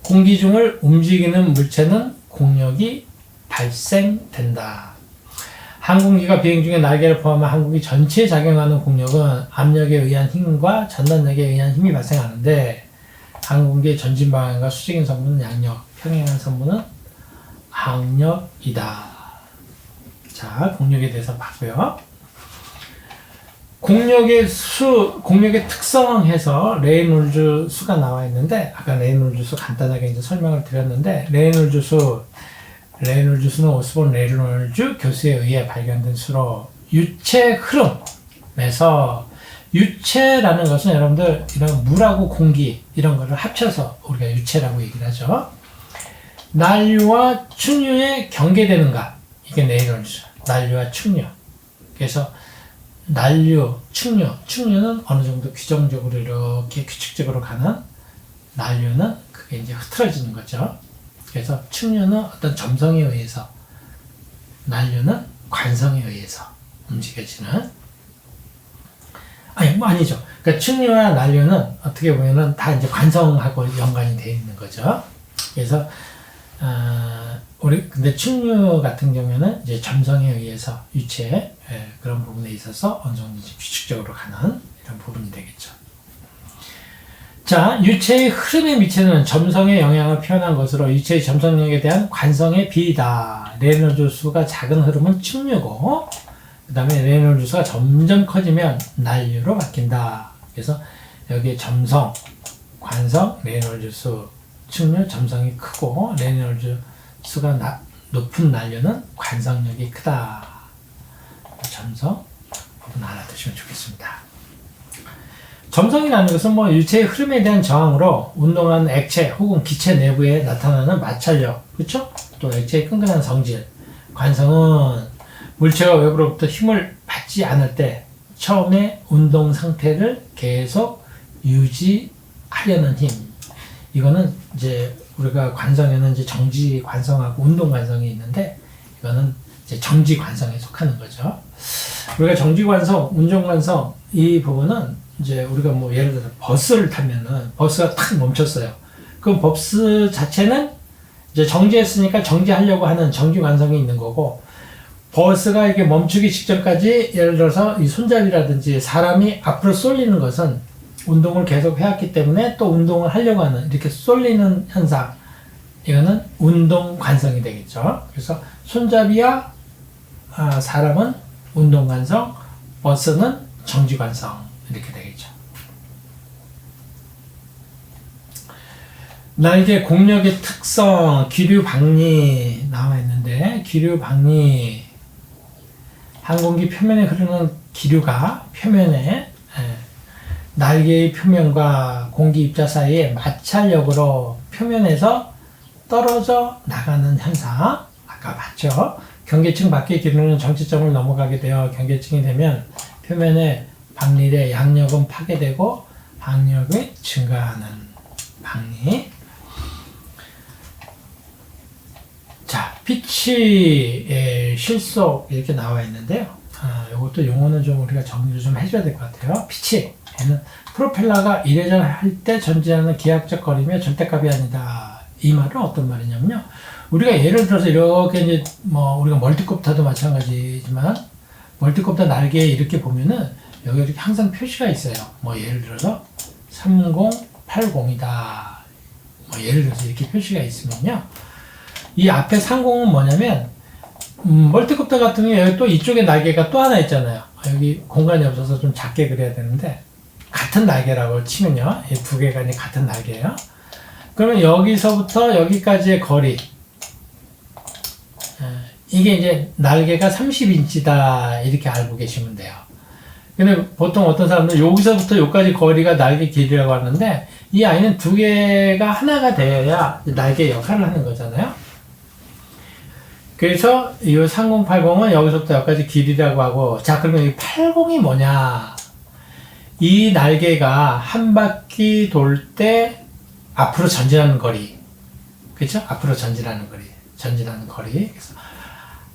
공기 중을 움직이는 물체는 공력이 발생된다. 항공기가 비행 중에 날개를 포함한 항공기 전체에 작용하는 공력은 압력에 의한 힘과 전단력에 의한 힘이 발생하는데, 항공기의 전진 방향과 수직인 선분은 양력, 평행한 선분은 항력이다. 자, 공력에 대해서 봤고요. 공력의 특성에서 레이놀즈 수가 나와 있는데, 아까 레이놀즈 수 간단하게 이제 설명을 드렸는데, 레이놀즈 수는 오스본 레이놀즈 교수에 의해 발견된 수로 유체 흐름에서, 유체라는 것은 여러분들 이런 물하고 공기 이런 거를 합쳐서 우리가 유체라고 얘기를 하죠. 난류와 충류에 경계되는 것, 이게 레이놀즈. 난류와 충류. 그래서 난류, 충류는 어느 정도 규정적으로 이렇게 규칙적으로 가는, 난류는 그게 이제 흐트러지는 거죠. 그래서 충류는 어떤 점성에 의해서, 난류는 관성에 의해서 움직여지는, 아니죠. 그러니까 충류와 난류는 어떻게 보면은 다 이제 관성하고 연관이 되어 있는 거죠. 그래서 근데 충류 같은 경우에는 이제 점성에 의해서 유체 그런 부분에 있어서 어느 정도 규칙적으로 가는 이런 부분이 되겠죠. 자, 유체의 흐름에 미치는 점성의 영향을 표현한 것으로 유체의 점성력에 대한 관성의 비이다. 레이놀즈 수가 작은 흐름은 충류고, 그 다음에 레놀드 수가 점점 커지면 난류로 바뀐다. 그래서 여기 점성, 관성, 레놀드 수, 측류, 점성이 크고 레놀드 수가 높은 난류는 관성력이 크다. 점성 부분 알아두시면 좋겠습니다. 점성이라는 것은 뭐 일체의 흐름에 대한 저항으로 운동하는 액체 혹은 기체 내부에 나타나는 마찰력, 그렇죠? 또 액체의 끈끈한 성질. 관성은 물체가 외부로부터 힘을 받지 않을 때 처음에 운동 상태를 계속 유지하려는 힘. 이거는 이제 우리가 관성에는 이제 정지 관성하고 운동 관성이 있는데 이거는 이제 정지 관성에 속하는 거죠. 우리가 정지 관성, 운동 관성 이 부분은 이제 우리가 뭐 예를 들어 버스를 타면은 버스가 탁 멈췄어요. 그럼 버스 자체는 이제 정지했으니까 정지하려고 하는 정지 관성이 있는 거고, 버스가 이렇게 멈추기 직전까지 예를 들어서 이 손잡이라든지 사람이 앞으로 쏠리는 것은 운동을 계속 해왔기 때문에 또 운동을 하려고 하는 이렇게 쏠리는 현상, 이거는 운동 관성이 되겠죠. 그래서 손잡이와 사람은 운동 관성, 버스는 정지 관성 이렇게 되겠죠. 날개 공력의 특성, 기류 박리 나와 있는데, 기류 박리, 항공기 표면에 흐르는 기류가 표면에 날개의 표면과 공기 입자 사이에 마찰력으로 표면에서 떨어져 나가는 현상, 아까 봤죠? 경계층 밖의 기류는 정체점을 넘어가게 되어 경계층이 되면 표면의 박리의 양력은 파괴되고 박력이 증가하는 박리. 자, 피치의 실속 이렇게 나와 있는데요. 이것도 용어는 좀 우리가 정리를 좀 해줘야 될 것 같아요. 피치, 얘는 프로펠러가 이래저래 할 때 전진하는 기하학적 거리며 절대값이 아니다. 이 말은 어떤 말이냐면요. 우리가 예를 들어서 이렇게 이제 뭐 우리가 멀티콥터도 마찬가지지만 멀티콥터 날개에 이렇게 보면은 여기 이렇게 항상 표시가 있어요. 뭐 예를 들어서 3080이다. 뭐 예를 들어서 이렇게 표시가 있으면요. 이 앞에 30은 뭐냐면 멀티콥터 같은 경우에 여기 또 이쪽에 날개가 또 하나 있잖아요. 여기 공간이 없어서 좀 작게 그려야 되는데 같은 날개라고 치면요. 이 두 개가 이제 같은 날개예요. 그러면 여기서부터 여기까지의 거리, 이게 이제 날개가 30인치다 이렇게 알고 계시면 돼요. 근데 보통 어떤 사람들은 여기서부터 여기까지 거리가 날개 길이라고 하는데, 이 아이는 두 개가 하나가 되어야 날개 역할을 하는 거잖아요. 그래서 이 3080은 여기서부터 여기까지 길이라고 하고, 자 그러면 이 80이 뭐냐? 이 날개가 한 바퀴 돌 때 앞으로 전진하는 거리, 그렇죠? 앞으로 전진하는 거리, 그래서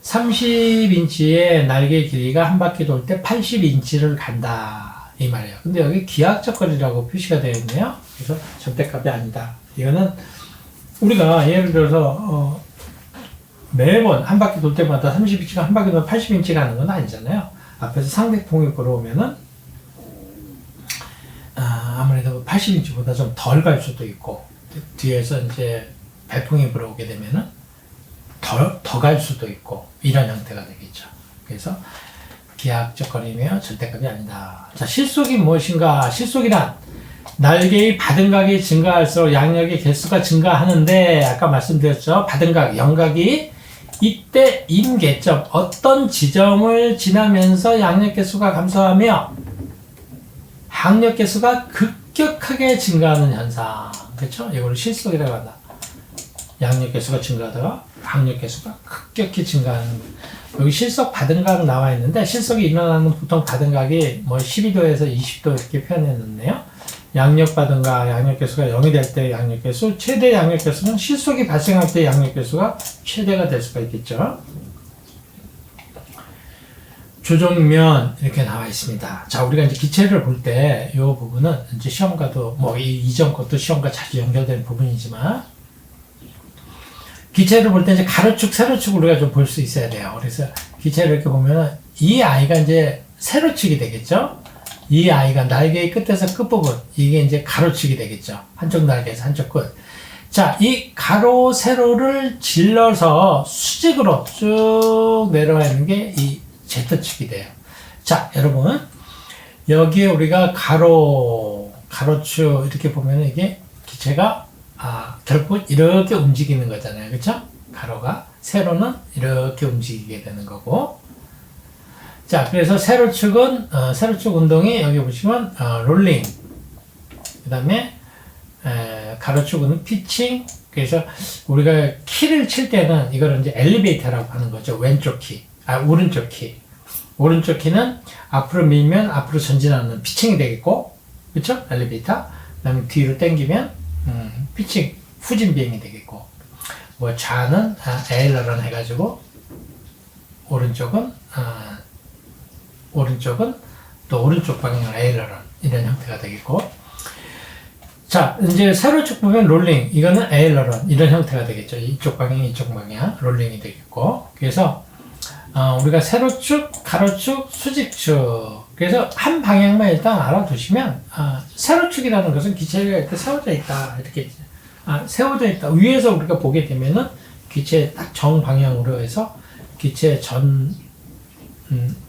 30인치의 날개 길이가 한 바퀴 돌 때 80인치를 간다 이 말이에요. 근데 여기 기하학적 거리라고 표시가 되어 있네요. 그래서 절대값이 아니다. 이거는 우리가 예를 들어서 매번 한 바퀴 돌 때마다 30인치가 한 바퀴 돌면 80인치가 하는 건 아니잖아요. 앞에서 상대풍이 불어오면은 아무래도 80인치보다 좀 덜 갈 수도 있고, 뒤에서 이제 배풍이 불어오게 되면은 더 갈 수도 있고, 이런 형태가 되겠죠. 그래서 기하학적 거리며 절대값이 아니다. 자, 실속이 무엇인가? 실속이란 날개의 받은각이 증가할수록 양력의 개수가 증가하는데, 아까 말씀드렸죠. 받은각, 영각이 이때 임계점, 어떤 지점을 지나면서 양력 개수가 감소하며 항력 개수가 급격하게 증가하는 현상. 그렇죠? 이걸 실속이라고 한다. 양력 개수가 증가하다가 항력 개수가 급격히 증가하는. 여기 실속 받은각 나와 있는데, 실속이 일어나는 보통 받은각이 뭐 12도에서 20도 이렇게 표현했는데요. 양력 받은각, 양력 개수가 0이 될 때 양력 개수, 최대 양력 개수는 실속이 발생할 때 양력 개수가 최대가 될 수가 있겠죠. 조정면 이렇게 나와 있습니다. 자, 우리가 이제 기체를 볼 때 이 부분은 이제 시험과도 뭐 이전 것도 시험과 자주 연결되는 부분이지만, 기체를 볼 때 이제 가로축, 세로축 우리가 좀 볼 수 있어야 돼요. 그래서 기체를 이렇게 보면은 이 아이가 이제 세로축이 되겠죠. 이 아이가 날개의 끝에서 끝부분, 이게 이제 가로축이 되겠죠. 한쪽 날개에서 한쪽 끝. 자, 이 가로, 세로를 질러서 수직으로 쭉 내려와 있는 게 이 Z축이 돼요. 자, 여러분. 여기에 우리가 가로축 이렇게 보면 이게 기체가 결국 이렇게 움직이는 거잖아요. 그쵸? 가로가. 세로는 이렇게 움직이게 되는 거고. 자, 그래서 세로축은, 세로축 운동이 여기 보시면, 롤링. 그 다음에, 가로축은 피칭. 그래서 우리가 키를 칠 때는 이걸 이제 엘리베이터라고 하는 거죠. 왼쪽 키. 오른쪽 키. 오른쪽 키는 앞으로 밀면 앞으로 전진하는 피칭이 되겠고, 그쵸? 엘리베이터. 그 다음에 뒤로 당기면, 피칭, 후진 비행이 되겠고, 뭐 좌는 에일러런 해가지고, 오른쪽은 또 오른쪽 방향 에일러런 이런 형태가 되겠고, 자, 이제 세로축 보면 롤링, 이거는 에일러런 이런 형태가 되겠죠. 이쪽 방향, 롤링이 되겠고, 그래서 우리가 세로축, 가로축, 수직축. 그래서 한 방향만 일단 알아두시면, 세로축이라는 것은 기체가 이렇게 세워져 있다. 이렇게, 세워져 있다. 위에서 우리가 보게 되면은 기체 딱 정방향으로 해서 기체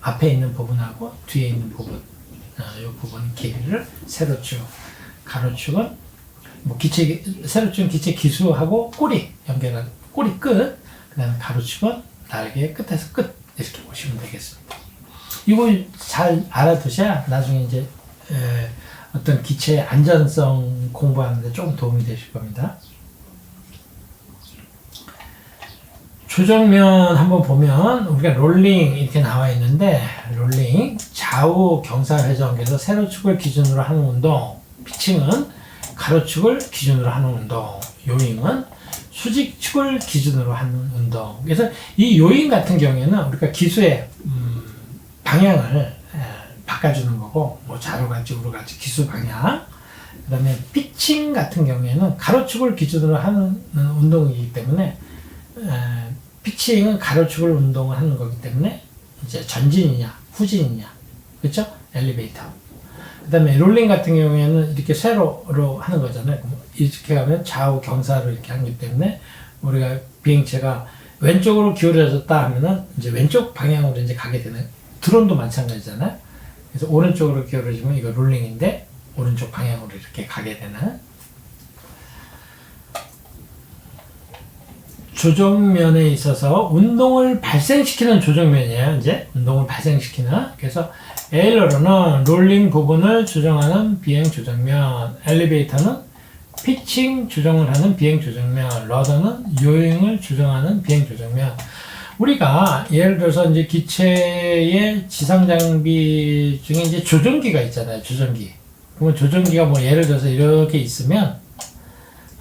앞에 있는 부분하고 뒤에 있는 부분, 이 부분 길이를 세로축. 가로축은, 세로축은 기체 기수하고 꼬리 연결한, 꼬리 끝. 그 다음에 가로축은 날개 끝에서 끝. 이렇게 보시면 되겠습니다. 이거 잘 알아두셔야 나중에 이제, 어떤 기체의 안전성 공부하는데 조금 도움이 되실 겁니다. 조정면 한번 보면 우리가 롤링 이렇게 나와 있는데, 롤링 좌우 경사회전, 그래서 세로축을 기준으로 하는 운동, 피칭은 가로축을 기준으로 하는 운동, 요잉은 수직축을 기준으로 하는 운동. 그래서 이 요잉 같은 경우에는 우리가 기수의 방향을 바꿔주는 거고, 뭐 좌로 갈지 우로 갈지 기수 방향. 그 다음에 피칭 같은 경우에는 가로축을 기준으로 하는 운동이기 때문에, 피칭은 가로축을 운동을 하는 거기 때문에 이제 전진이냐 후진이냐, 그렇죠? 엘리베이터. 그 다음에 롤링 같은 경우에는 이렇게 세로로 하는 거잖아요. 이렇게 가면 좌우 경사로 이렇게 하기 때문에 우리가 비행체가 왼쪽으로 기울어졌다 하면은 이제 왼쪽 방향으로 이제 가게 되는, 드론도 마찬가지잖아요. 그래서 오른쪽으로 기울어지면 이거 롤링인데 오른쪽 방향으로 이렇게 가게 되는. 조정면에 있어서 운동을 발생시키는 조정면이에요. 이제 운동을 발생시키는. 그래서 에일러런은 롤링 부분을 조정하는 비행 조정면, 엘리베이터는 피칭 조정을 하는 비행 조정면, 러더는 요잉을 조정하는 비행 조정면. 우리가 예를 들어서 이제 기체의 지상 장비 중에 이제 조정기가 있잖아요. 조정기. 그러면 조정기가 뭐 예를 들어서 이렇게 있으면,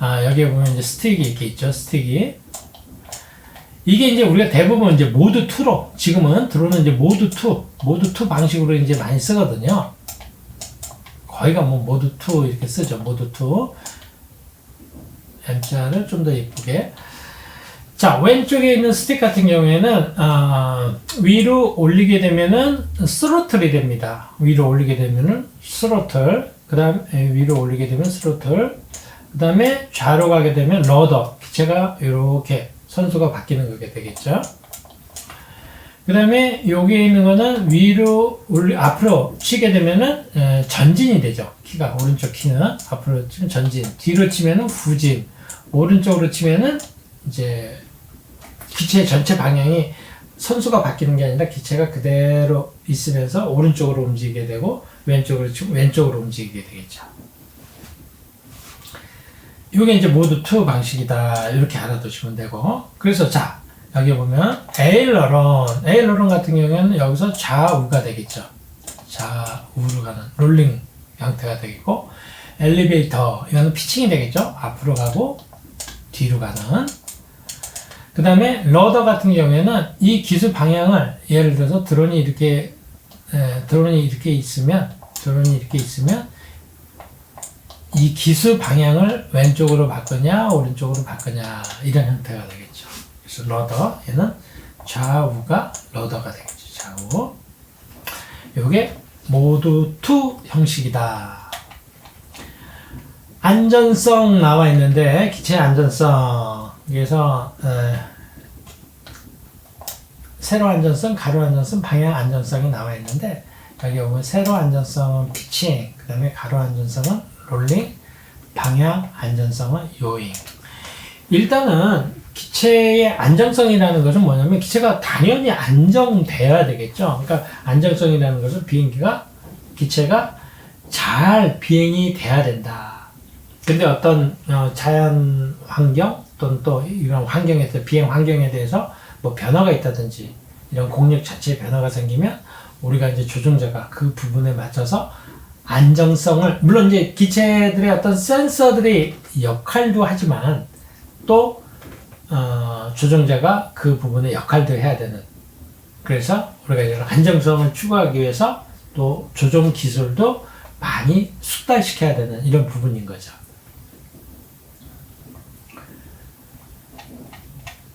여기에 보면 이제 스틱이 이렇게 있죠. 스틱이. 이게 이제 우리가 대부분 이제 모드 2로, 지금은 드론은 이제 모드 2 방식으로 이제 많이 쓰거든요. 거의가 뭐 모드 2 이렇게 쓰죠. 모드 2. M자를 좀 더 예쁘게. 자, 왼쪽에 있는 스틱 같은 경우에는, 위로 올리게 되면은 스로틀이 됩니다. 위로 올리게 되면은 스로틀. 그 다음, 위로 올리게 되면 스로틀. 그 다음에 좌로 가게 되면 러더. 기체가 이렇게 선수가 바뀌는 거게 되겠죠. 그 다음에 여기 있는 거는 위로 앞으로 치게 되면은 전진이 되죠. 키가, 오른쪽 키는 앞으로 치면 전진, 뒤로 치면은 후진, 오른쪽으로 치면은 이제 기체 전체 방향이 선수가 바뀌는 게 아니라 기체가 그대로 있으면서 오른쪽으로 움직이게 되고, 왼쪽으로 치면 왼쪽으로 움직이게 되겠죠. 이게 이제 모드 2 방식이다. 이렇게 알아두시면 되고. 그래서 자, 여기 보면 에일러런 같은 경우에는 여기서 좌우가 되겠죠. 좌우로 가는 롤링 형태가 되겠고, 엘리베이터 이거는 피칭이 되겠죠. 앞으로 가고 뒤로 가는. 그 다음에 러더 같은 경우에는 이 기수 방향을, 예를 들어서 드론이 이렇게 있으면 이 기수 방향을 왼쪽으로 바꾸냐 오른쪽으로 바꾸냐, 이런 형태가 되겠죠. 그래서 러더, 얘는 좌우가 러더가 되겠죠. 좌우. 요게 모드 2 형식이다. 안전성 나와 있는데, 기체 안전성. 그래서 세로 안전성, 가로 안전성, 방향 안전성이 나와 있는데 여기 보면 세로 안전성은 피칭, 그 다음에 가로 안전성은 롤링, 방향 안전성은 요잉. 일단은 기체의 안정성이라는 것은 뭐냐면 기체가 당연히 안정돼야 되겠죠. 그러니까 안정성이라는 것은 기체가 잘 비행이 돼야 된다. 근데 어떤 자연 환경 또는 또 이런 환경에 대해 비행 환경에 대해서 뭐 변화가 있다든지 이런 공력 자체에 변화가 생기면 우리가 이제 조종자가 그 부분에 맞춰서 안정성을 물론 이제 기체들의 어떤 센서들의 역할도 하지만 또 조종자가 그 부분의 역할도 해야 되는 그래서 우리가 이제 안정성을 추구하기 위해서 또 조종 기술도 많이 숙달시켜야 되는 이런 부분인 거죠.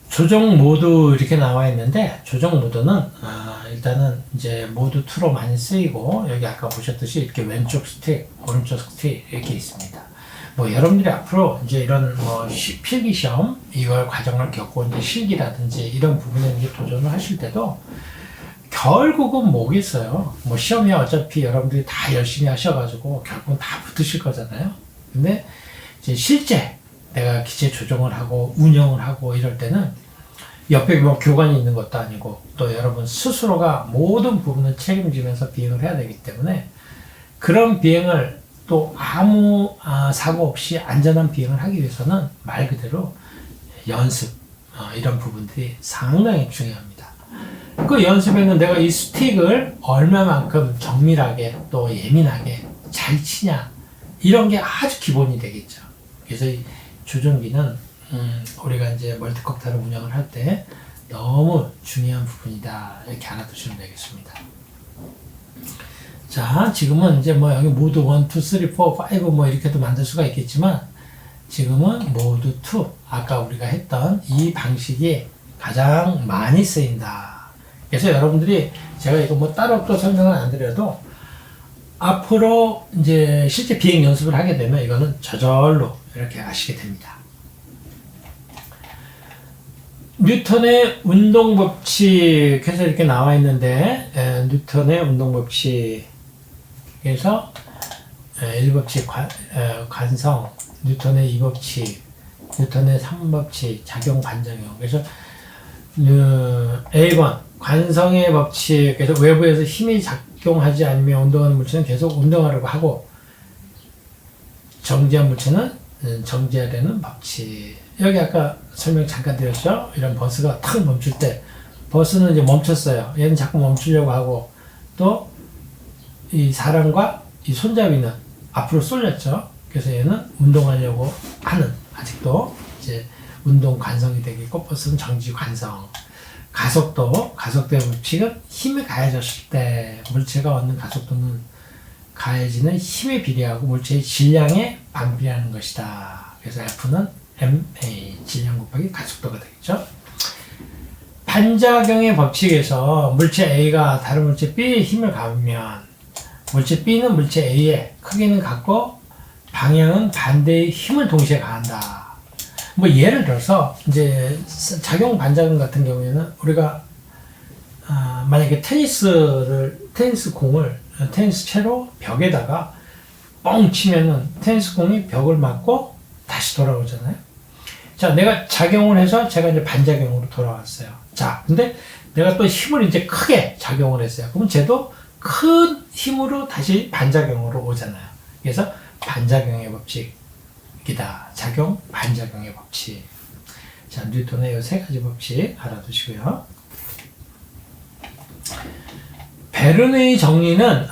조종 모드 이렇게 나와 있는데 조종 모드는 일단은 이제 모드 2로 많이 쓰이고 여기 아까 보셨듯이 이렇게 왼쪽 스틱, 오른쪽 스틱 이렇게 있습니다. 뭐 여러분들이 앞으로 이제 이런 뭐 필기 시험 이걸 과정을 겪고 이제 실기라든지 이런 부분에 이제 도전을 하실 때도 결국은 뭐겠어요. 뭐 시험이 어차피 여러분들이 다 열심히 하셔가지고 결국은 다 붙으실 거잖아요. 근데 이제 실제 내가 기체 조종을 하고 운영을 하고 이럴 때는 옆에 뭐 교관이 있는 것도 아니고 또 여러분 스스로가 모든 부분을 책임지면서 비행을 해야 되기 때문에 그런 비행을 또 아무 사고 없이 안전한 비행을 하기 위해서는 말 그대로 연습 이런 부분들이 상당히 중요합니다. 그 연습에는 내가 이 스틱을 얼마만큼 정밀하게 또 예민하게 잘 치냐 이런 게 아주 기본이 되겠죠. 그래서 이 조종기는 우리가 이제 멀티콥터를 운영을 할 때 너무 중요한 부분이다 이렇게 알아두시면 되겠습니다. 자, 지금은 이제 뭐 여기 모드 1, 2, 3, 4, 5 뭐 이렇게도 만들 수가 있겠지만 지금은 모드 2 아까 우리가 했던 이 방식이 가장 많이 쓰인다. 그래서 여러분들이 제가 이거 뭐 따로 또 설명을 안 드려도 앞으로 이제 실제 비행 연습을 하게 되면 이거는 저절로 이렇게 아시게 됩니다. 뉴턴의 운동법칙에서 이렇게 나와 있는데 뉴턴의 운동법칙에서 1법칙 관성, 뉴턴의 2법칙, 뉴턴의 3법칙, 작용 반작용. 그래서 A번 관성의 법칙, 그래서 외부에서 힘이 작용하지 않으며 운동하는 물체는 계속 운동하려고 하고 정지한 물체는 정지하려는 법칙. 여기 아까 설명 잠깐 드렸죠? 이런 버스가 탁 멈출 때 버스는 이제 멈췄어요. 얘는 자꾸 멈추려고 하고 또 이 사람과 이 손잡이는 앞으로 쏠렸죠. 그래서 얘는 운동하려고 하는 아직도 이제 운동 관성이 되겠고 버스는 정지 관성. 가속도의 법칙은 힘이 가해졌을 때 물체가 얻는 가속도는 가해지는 힘에 비례하고 물체의 질량에 반비례하는 것이다. 그래서 F는 ma 질량 곱하기 가속도가 되겠죠. 반작용의 법칙에서 물체 A가 다른 물체 B에 힘을 가하면 물체 B는 물체 A에 크기는 같고 방향은 반대의 힘을 동시에 가한다. 뭐 예를 들어서 이제 작용 반작용 같은 경우에는 우리가 만약에 테니스 공을 테니스 채로 벽에다가 뻥 치면은 테니스 공이 벽을 맞고 다시 돌아오잖아요. 자, 내가 작용을 해서 제가 이제 반작용으로 돌아왔어요. 자, 근데 내가 또 힘을 이제 크게 작용을 했어요. 그럼 쟤도 큰 힘으로 다시 반작용으로 오잖아요. 그래서 반작용의 법칙이다. 작용, 반작용의 법칙. 자, 뉴턴의 이 세 가지 법칙 알아두시고요. 베르누이 정리는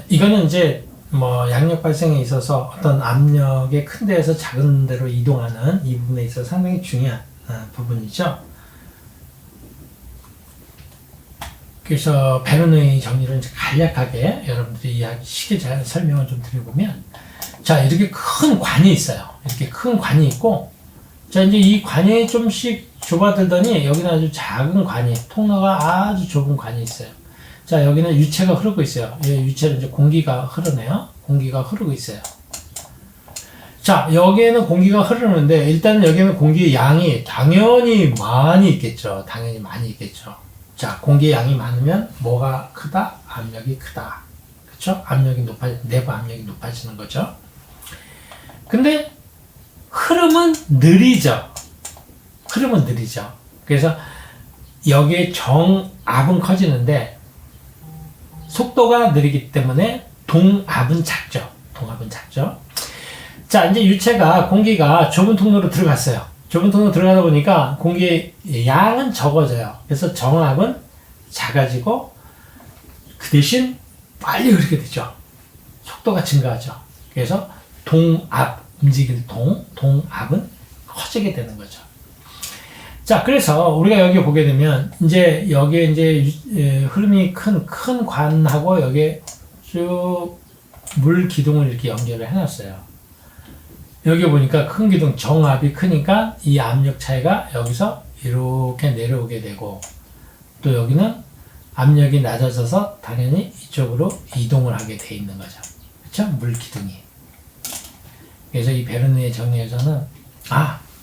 이거는 이제 뭐 양력 발생에 있어서 어떤 압력의 큰 데에서 작은 데로 이동하는 이 부분에 있어서 상당히 중요한 부분이죠. 그래서 베르누이 정리를 이제 간략하게 여러분들이 이해하기 쉽게 잘 설명을 좀 드려보면, 자, 이렇게 큰 관이 있어요. 이렇게 큰 관이 있고, 자, 이제 이 관이 좀씩 좁아들더니 여기는 아주 작은 관이, 통로가 아주 좁은 관이 있어요. 자, 여기는 유체가 흐르고 있어요. 이 유체는 이제 공기가 흐르네요. 공기가 흐르고 있어요. 자, 여기에는 공기가 흐르는데 일단은 여기는 공기의 양이 당연히 많이 있겠죠. 당연히 많이 있겠죠. 자, 공기의 양이 많으면 뭐가 크다? 압력이 크다. 그렇죠? 내부 압력이 높아지는 거죠. 근데 흐름은 느리죠. 그래서 여기에 정압은 커지는데 속도가 느리기 때문에 동압은 작죠. 자, 이제 유체가 공기가 좁은 통로로 들어갔어요. 좁은 통로로 들어가다 보니까 공기의 양은 적어져요. 그래서 정압은 작아지고 그 대신 빨리 흐르게 되죠. 속도가 증가하죠. 그래서 움직일 동압은 커지게 되는 거죠. 자, 그래서 우리가 여기 보게 되면 이제 여기에 이제 흐름이 큰 관하고 여기에 쭉 물 기둥을 이렇게 연결을 해놨어요. 여기 보니까 큰 기둥 정압이 크니까 이 압력 차이가 여기서 이렇게 내려오게 되고 또 여기는 압력이 낮아져서 당연히 이쪽으로 이동을 하게 돼 있는 거죠. 그렇죠? 물 기둥이. 그래서 이 베르누이의 정리에서는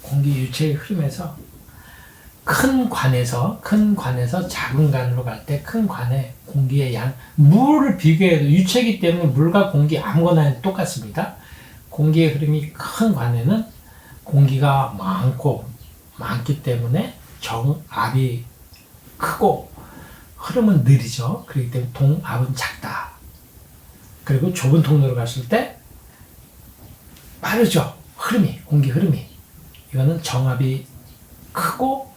공기 유체의 흐름에서 큰 관에서 작은 관으로 갈 때 큰 관에 공기의 양, 물을 비교해도 유체이기 때문에 물과 공기 아무거나 똑같습니다. 공기의 흐름이 큰 관에는 공기가 많기 때문에 정압이 크고 흐름은 느리죠. 그렇기 때문에 동압은 작다. 그리고 좁은 통로로 갔을 때 빠르죠. 공기 흐름이. 이거는 정압이 크고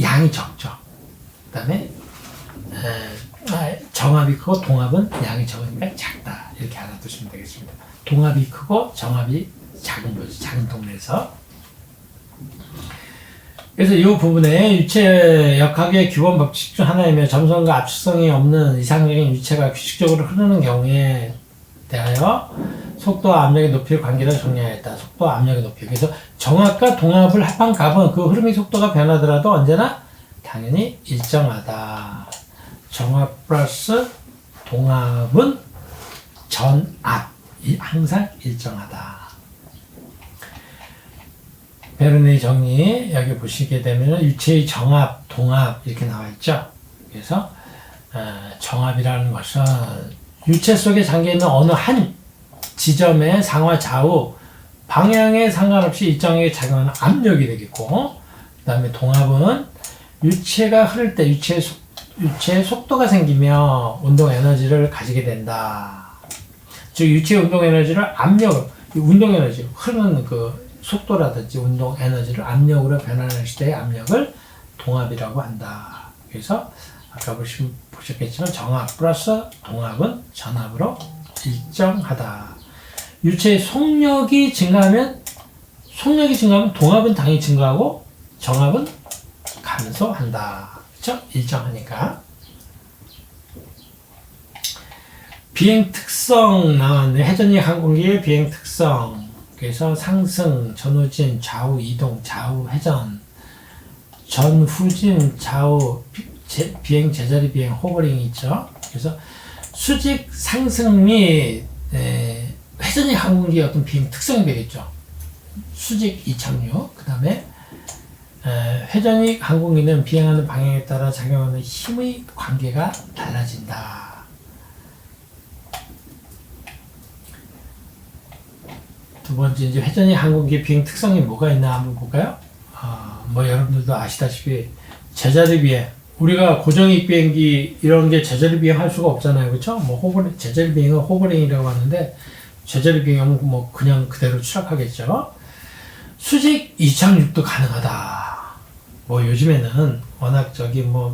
양이 적죠. 그 다음에 정압이 크고 동압은 양이 적으니까 작다. 이렇게 알아두시면 되겠습니다. 동압이 크고 정압이 작은 거죠. 작은 통로에서. 그래서 이 부분에 유체 역학의 기본 법칙 중 하나이며 점성과 압축성이 없는 이상적인 유체가 규칙적으로 흐르는 경우에 대하여 속도와 압력의 높이의 관계를 정리하였다. 속도와 압력의 높이. 그래서 정압과 동압을 합한 값은 그 흐름의 속도가 변하더라도 언제나 당연히 일정하다. 정압 플러스 동압은 전압이 항상 일정하다. 베르누이 정리 여기 보시게 되면 유체의 정압, 동압 이렇게 나와 있죠. 그래서 정압이라는 것은 유체 속에 잠겨있는 어느 한 지점의 상하 좌우 방향에 상관없이 일정하게 작용하는 압력이 되겠고, 그 다음에 동압은 유체가 흐를 때 유체의 속도가 생기며 운동 에너지를 가지게 된다. 즉 유체의 운동 에너지를 운동 에너지 흐르는 그 속도라든지 운동 에너지를 압력으로 변환할 때의 압력을 동압이라고 한다. 그래서 아까 보셨겠지만 정압 플러스 동압은 전압으로 일정하다. 유체의 속력이 증가하면 동압은 당연히 증가하고 정압은 감소한다. 그렇죠? 일정하니까. 비행 특성 나왔네. 회전식 항공기의 비행 특성. 그래서 상승, 전후진, 좌우 이동, 좌우 회전, 전후진, 좌우 비행, 제자리 비행, 호버링이 있죠. 그래서 수직 상승 및 회전식 항공기의 어떤 비행 특성이 되겠죠. 수직 이착륙, 그 다음에 회전식 항공기는 비행하는 방향에 따라 작용하는 힘의 관계가 달라진다. 두 번째, 이제 회전식 항공기의 비행 특성이 뭐가 있나 한번 볼까요? 여러분들도 아시다시피 제자리 비행, 우리가 고정익 비행기 이런 게 제자리 비행할 수가 없잖아요, 그렇죠? 제자리 비행은 호버링이라고 하는데 제자리 비행하면 그냥 그대로 추락하겠죠. 수직 이착륙도 가능하다. 요즘에는 워낙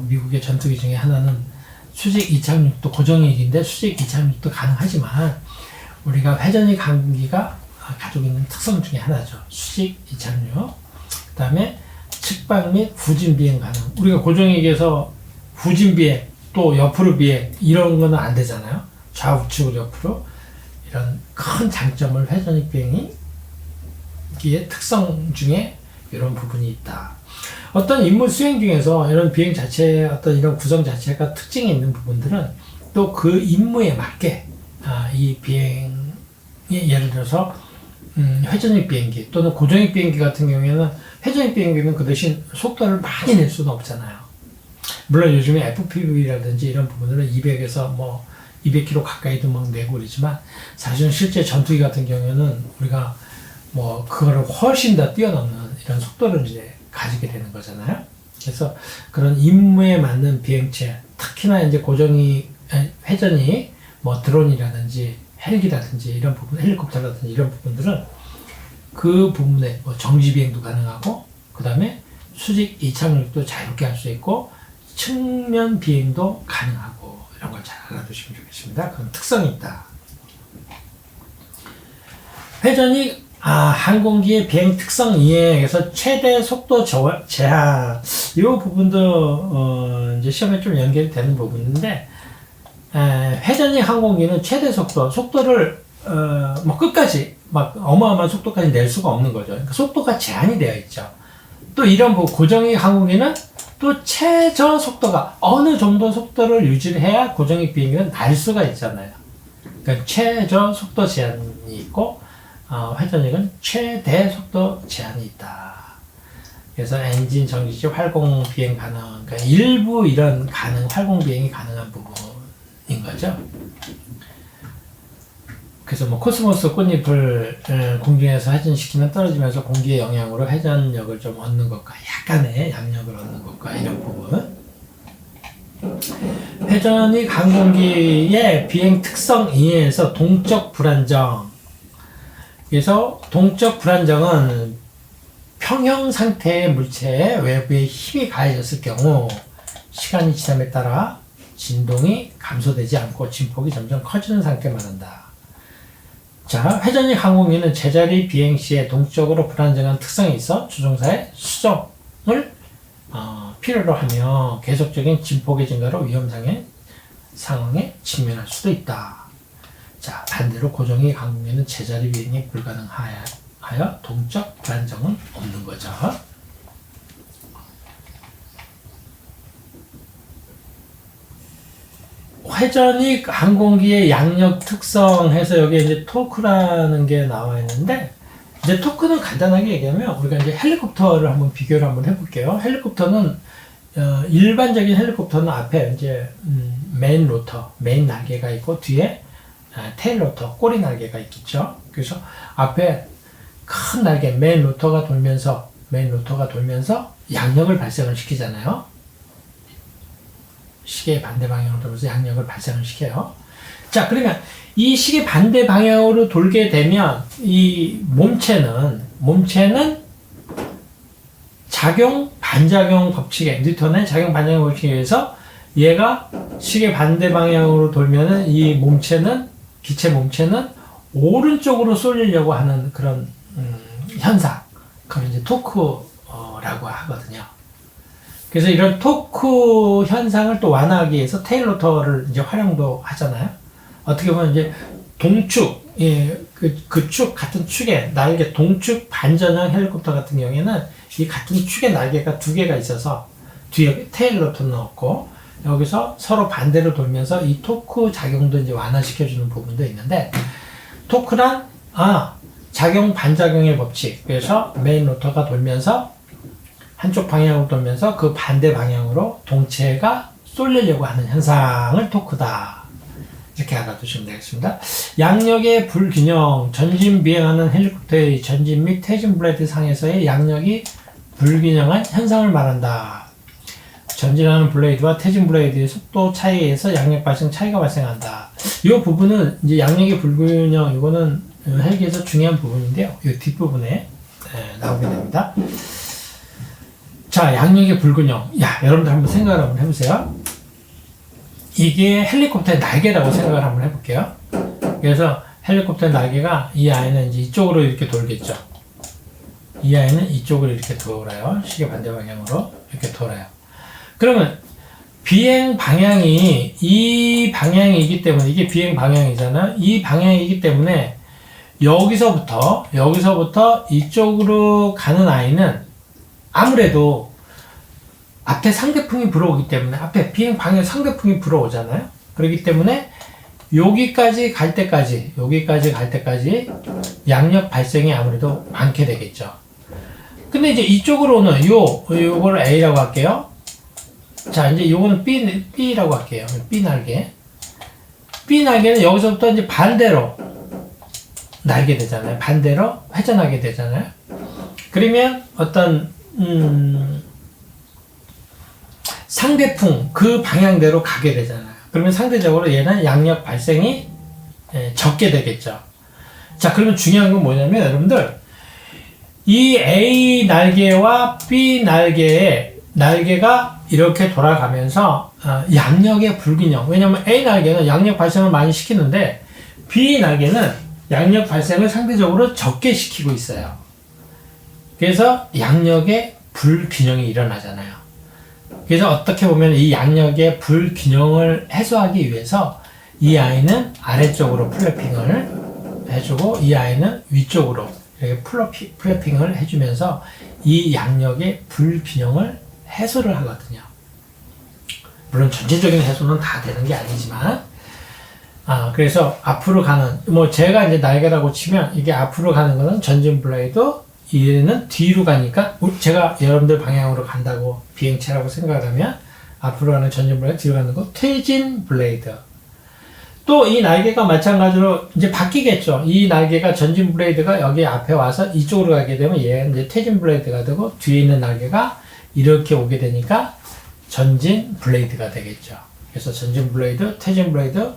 미국의 전투기 중에 하나는 수직 이착륙도 고정익인데 수직 이착륙도 가능하지만 우리가 회전식 항공기가 가지고 있는 특성 중에 하나죠. 수직 이착륙. 그 다음에 측방 및 후진 비행 가능. 우리가 고정익에서 후진 비행, 또 옆으로 비행 이런 거는 안 되잖아요. 좌우측으로 옆으로. 이런 큰 장점을 회전식 비행이 기의 특성 중에 이런 부분이 있다. 어떤 임무 수행 중에서 이런 비행 자체의 어떤 이런 구성 자체가 특징이 있는 부분들은 또 그 임무에 맞게 이 비행이 예를 들어서 회전식 비행기 또는 고정식 비행기 같은 경우에는 회전식 비행기는 그 대신 속도를 많이 낼 수는 없잖아요. 물론 요즘에 FPV라든지 이런 부분들은 200에서 뭐 200km 가까이도 막 내고 그러지만 사실은 실제 전투기 같은 경우에는 우리가 뭐 그거를 훨씬 더 뛰어넘는 이런 속도를 이제 가지게 되는 거잖아요. 그래서 그런 임무에 맞는 비행체, 특히나 이제 회전이 뭐 드론이라든지 헬기라든지 이런 부분, 헬리콥터라든지 이런 부분들은 그 부분에 뭐 정지 비행도 가능하고, 그 다음에 수직 이착륙도 자유롭게 할 수 있고, 측면 비행도 가능하고, 이런 걸 잘 알아두시면 좋겠습니다. 그런 특성이 있다. 회전이 항공기의 비행 특성 이행에서 최대 속도 제한, 이 부분도 이제 시험에 좀 연결이 되는 부분인데, 회전식 항공기는 최대 속도를 뭐 끝까지 막 어마어마한 속도까지 낼 수가 없는 거죠. 그러니까 속도가 제한이 되어 있죠. 또 이런 고정식 항공기는 또 최저 속도가 어느 정도 속도를 유지를 해야 고정식 비행기는 날 수가 있잖아요. 그러니까 최저 속도 제한이 있고, 회전식은 최대 속도 제한이 있다. 그래서 엔진 정지시 활공 비행 가능, 그러니까 일부 이런 활공 비행이 가능한 부분인 거죠. 그래서 뭐 코스모스 꽃잎을 공중에서 회전시키면 떨어지면서 공기의 영향으로 회전력을 좀 얻는 것과 약간의 양력을 얻는 것과 이런 부분. 회전식 항공기의 비행 특성 이해에서 동적 불안정. 그래서 동적 불안정은 평형 상태의 물체에 외부에 힘이 가해졌을 경우 시간이 지남에 따라 진동이 감소되지 않고 진폭이 점점 커지는 상태를 말한다. 자, 회전식 항공기는 제자리 비행 시에 동적으로 불안정한 특성이 있어 조종사의 수정을 필요로 하며 계속적인 진폭의 증가로 위험상의 상황에 직면할 수도 있다. 자, 반대로 고정식 항공기는 제자리 비행이 불가능하여 동적 불안정은 없는 거죠. 회전식 항공기의 양력 특성 해서 여기 이제 토크라는 게 나와 있는데, 이제 토크는 간단하게 얘기하면 우리가 이제 헬리콥터를 한번 비교를 한번 해볼게요. 헬리콥터는 일반적인 헬리콥터는 앞에 이제 메인 로터, 메인 날개가 있고 뒤에 테일 로터, 꼬리 날개가 있겠죠. 그래서 앞에 큰 날개 메인 로터가 돌면서 양력을 발생을 시키잖아요. 시계의 반대 방향으로 돌면서 양력을 발생을 시켜요. 자, 그러면 이 시계 반대 방향으로 돌게 되면 이 몸체는 작용 반작용 법칙에, 뉴턴의 작용 반작용 법칙에 의해서 얘가 시계 반대 방향으로 돌면은 이 몸체는, 기체 몸체는 오른쪽으로 쏠리려고 하는 그런 현상, 그걸 이제 토크라고 하거든요. 그래서 이런 토크 현상을 또 완화하기 위해서 테일 로터를 이제 활용도 하잖아요. 어떻게 보면 이제 동축, 그 축, 같은 축의 날개, 동축 반전형 헬리콥터 같은 경우에는 이 같은 축의 날개가 두 개가 있어서 뒤에 테일 로터는 없고, 여기서 서로 반대로 돌면서 이 토크 작용도 이제 완화시켜주는 부분도 있는데, 토크란, 작용 반작용의 법칙. 그래서 메인 로터가 돌면서 한쪽 방향으로 돌면서 그 반대 방향으로 동체가 쏠리려고 하는 현상을 토크다. 이렇게 알아두시면 되겠습니다. 양력의 불균형, 전진 비행하는 헬리콥터의 전진 및 퇴진 블레이드 상에서의 양력이 불균형한 현상을 말한다. 전진하는 블레이드와 퇴진 블레이드의 속도 차이에서 양력 발생 차이가 발생한다. 이 부분은 이제 양력의 불균형, 이거는 헬기에서 중요한 부분인데요. 이 뒷부분에 나오게 됩니다. 자, 양력의 불균형. 야, 여러분들 한번 생각을 한번 해보세요. 이게 헬리콥터의 날개라고 생각을 한번 해볼게요. 그래서 헬리콥터의 날개가 이 아이는 이제 이쪽으로 이렇게 돌겠죠. 이 아이는 이쪽으로 이렇게 돌아요. 시계 반대 방향으로 이렇게 돌아요. 그러면 비행 방향이 이 방향이기 때문에, 이게 비행 방향이잖아요. 이 방향이기 때문에 여기서부터 이쪽으로 가는 아이는 아무래도 앞에 상대풍이 불어오기 때문에, 앞에 비행 방향 상대풍이 불어오잖아요. 그렇기 때문에 여기까지 갈 때까지 양력 발생이 아무래도 많게 되겠죠. 근데 이제 이쪽으로는 요거를 A라고 할게요. 자, 이제 요거는 B라고 할게요. B 날개. B 날개는 여기서부터 이제 반대로 날게 되잖아요. 반대로 회전하게 되잖아요. 그러면 어떤, 상대풍, 그 방향대로 가게 되잖아요. 그러면 상대적으로 얘는 양력 발생이 적게 되겠죠. 자, 그러면 중요한 건 뭐냐면, 여러분들, 이 A 날개와 B 날개가 이렇게 돌아가면서 양력의 불균형. 왜냐면 A 날개는 양력 발생을 많이 시키는데 B 날개는 양력 발생을 상대적으로 적게 시키고 있어요. 그래서 양력의 불균형이 일어나잖아요. 그래서 어떻게 보면 이 양력의 불균형을 해소하기 위해서 이 아이는 아래쪽으로 플래핑을 해주고 이 아이는 위쪽으로 이렇게 플래핑을 해주면서 이 양력의 불균형을 해소를 하거든요. 물론 전체적인 해소는 다 되는 게 아니지만, 그래서 앞으로 가는, 제가 이제 날개라고 치면 이게 앞으로 가는 거는 전진 블레이드, 얘는 뒤로 가니까, 제가 여러분들 방향으로 간다고 비행체라고 생각하면, 앞으로 가는 전진 블레이드, 뒤로 가는 거, 퇴진 블레이드. 또 이 날개가 마찬가지로 이제 바뀌겠죠. 이 날개가 전진 블레이드가 여기 앞에 와서 이쪽으로 가게 되면 얘는 이제 퇴진 블레이드가 되고 뒤에 있는 날개가 이렇게 오게 되니까 전진 블레이드가 되겠죠. 그래서 전진 블레이드, 퇴진 블레이드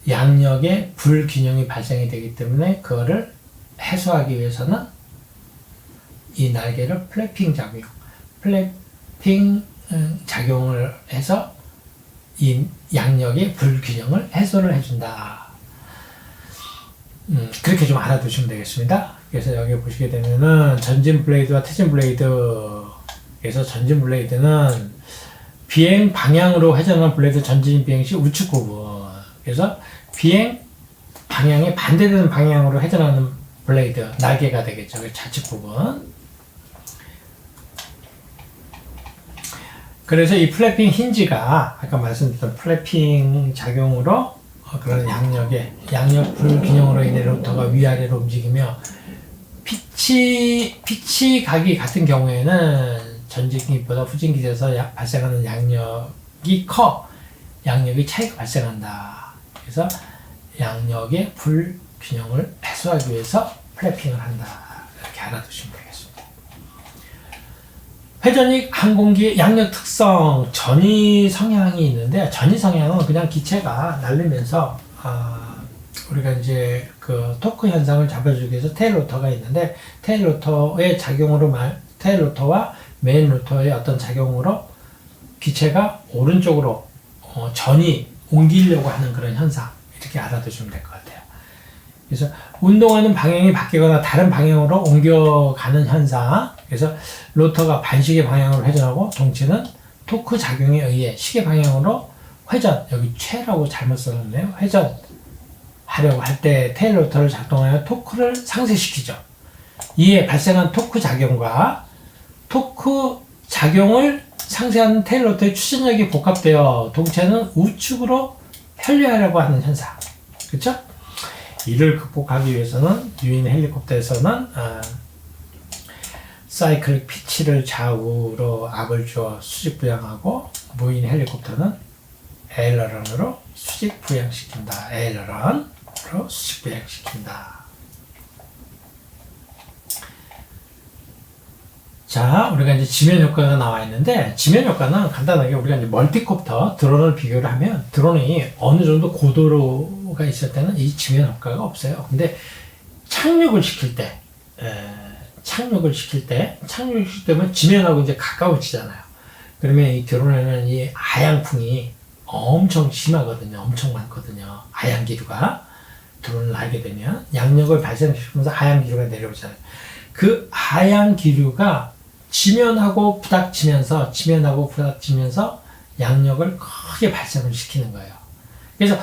양력의 불균형이 발생이 되기 때문에 그거를 해소하기 위해서는 이 날개를 플래핑 작용을 해서 이 양력의 불균형을 해소를 해준다. 그렇게 좀 알아두시면 되겠습니다. 그래서 여기 보시게 되면은 전진 블레이드와 퇴진 블레이드. 그래서 전진 블레이드는 비행 방향으로 회전하는 블레이드 전진 비행 시 우측 구분. 그래서 비행 방향에 반대되는 방향으로 회전하는 블레이드 날개가 되겠죠. 좌측 구분. 그래서 이 플래핑 힌지가 아까 말씀드렸던 플래핑 작용으로 그런 양력 불균형으로 인해 로터가 위아래로 움직이며 피치 각이 같은 경우에는 전진기보다 후진기에서 발생하는 양력이 양력의 차이가 발생한다. 그래서 양력의 불균형을 해소하기 위해서 플래핑을 한다. 이렇게 알아두시면 되겠습니다. 회전익 항공기의 양력 특성, 전이 성향이 있는데, 전이 성향은 그냥 기체가 날리면서, 우리가 이제 그 토크 현상을 잡아주기 위해서 테일 로터가 있는데, 테일 로터의 작용으로 테일 로터와 메인 로터의 어떤 작용으로 기체가 오른쪽으로 전이 옮기려고 하는 그런 현상, 이렇게 알아두시면 될 것 같아요. 그래서 운동하는 방향이 바뀌거나 다른 방향으로 옮겨가는 현상. 그래서 로터가 반시계 방향으로 회전하고 동체는 토크 작용에 의해 시계 방향으로 회전. 여기 최라고 잘못 썼네요. 회전하려고 할 때 테일 로터를 작동하여 토크를 상쇄시키죠. 이에 발생한 토크 작용과 토크 작용을 상쇄하는 테일 로터의 추진력이 복합되어 동체는 우측으로 편리하려고 하는 현상. 그렇죠? 이를 극복하기 위해서는 유인 헬리콥터에서는 사이클릭 피치를 좌우로 압을 주어 수직 부양하고 무인 헬리콥터는 에일러런으로 수직 부양시킨다. 에일러런으로 수직 부양시킨다. 자, 우리가 이제 지면 효과가 나와 있는데, 지면 효과는 간단하게 우리가 이제 멀티콥터, 드론을 비교를 하면, 드론이 어느 정도 고도로가 있을 때는 이 지면 효과가 없어요. 근데 착륙을 시킬 때면 지면하고 이제 가까워지잖아요. 그러면 이 드론에는 이 하향풍이 엄청 심하거든요. 엄청 많거든요. 하향기류가. 드론을 날게 되면 양력을 발생시키면서 하향기류가 내려오잖아요. 그 하향기류가 지면하고 부닥치면서 양력을 크게 발생을 시키는 거예요. 그래서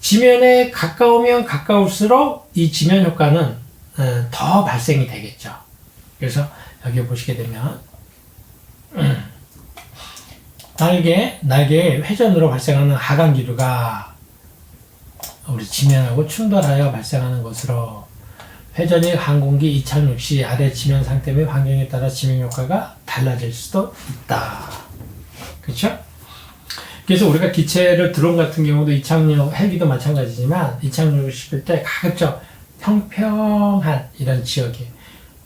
지면에 가까우면 가까울수록 이 지면 효과는 더 발생이 되겠죠. 그래서 여기 보시게 되면 날개의 회전으로 발생하는 하강기류가 우리 지면하고 충돌하여 발생하는 것으로 회전이 항공기 이착륙 시 아래 지면 상태 및 환경에 따라 지면 효과가 달라질 수도 있다. 그렇죠? 그래서 우리가 기체를 드론 같은 경우도 이착륙, 헬기도 마찬가지지만 이착륙을 시킬 때 가급적 평평한 이런 지역에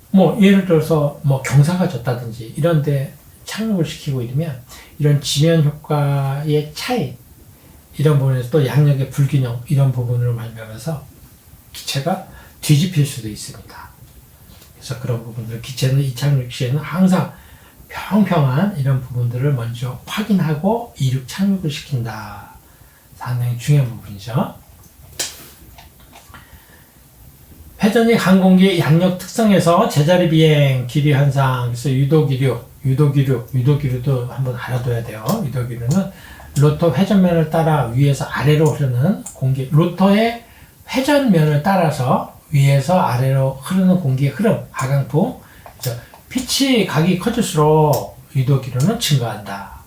뭐 예를 들어서 뭐 경사가 졌다든지 이런 데 착륙을 시키고 이러면 이런 지면 효과의 차이 이런 부분에서 또 양력의 불균형 이런 부분으로 말미암아서 기체가 뒤집힐 수도 있습니다. 그래서 그런 부분들 기체는 이착륙 시에는 항상 평평한 이런 부분들을 먼저 확인하고 이륙 착륙을 시킨다. 상당히 중요한 부분이죠. 회전이 항공기의 양력 특성에서 제자리 비행, 기류 현상, 그래서 유도기류도 한번 알아둬야 돼요. 유도기류는 로터 회전면을 따라 위에서 아래로 흐르는 공기, 로터의 회전면을 따라서 위에서 아래로 흐르는 공기의 흐름, 하강풍. pitch 각이 커질수록 유도기류는 증가한다.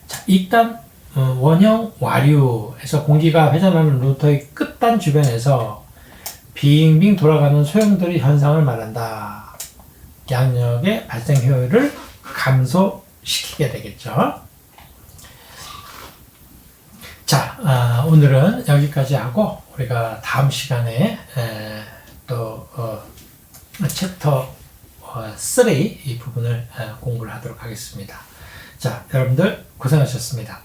자, 일단 원형 와류에서 공기가 회전하는 로터의 끝단 주변에서 빙빙 돌아가는 소용돌이 현상을 말한다. 양력의 발생 효율을 감소시키게 되겠죠. 자, 오늘은 여기까지 하고 우리가 다음 시간에 또 챕터 3 이 부분을 공부를 하도록 하겠습니다. 자, 여러분들 고생하셨습니다.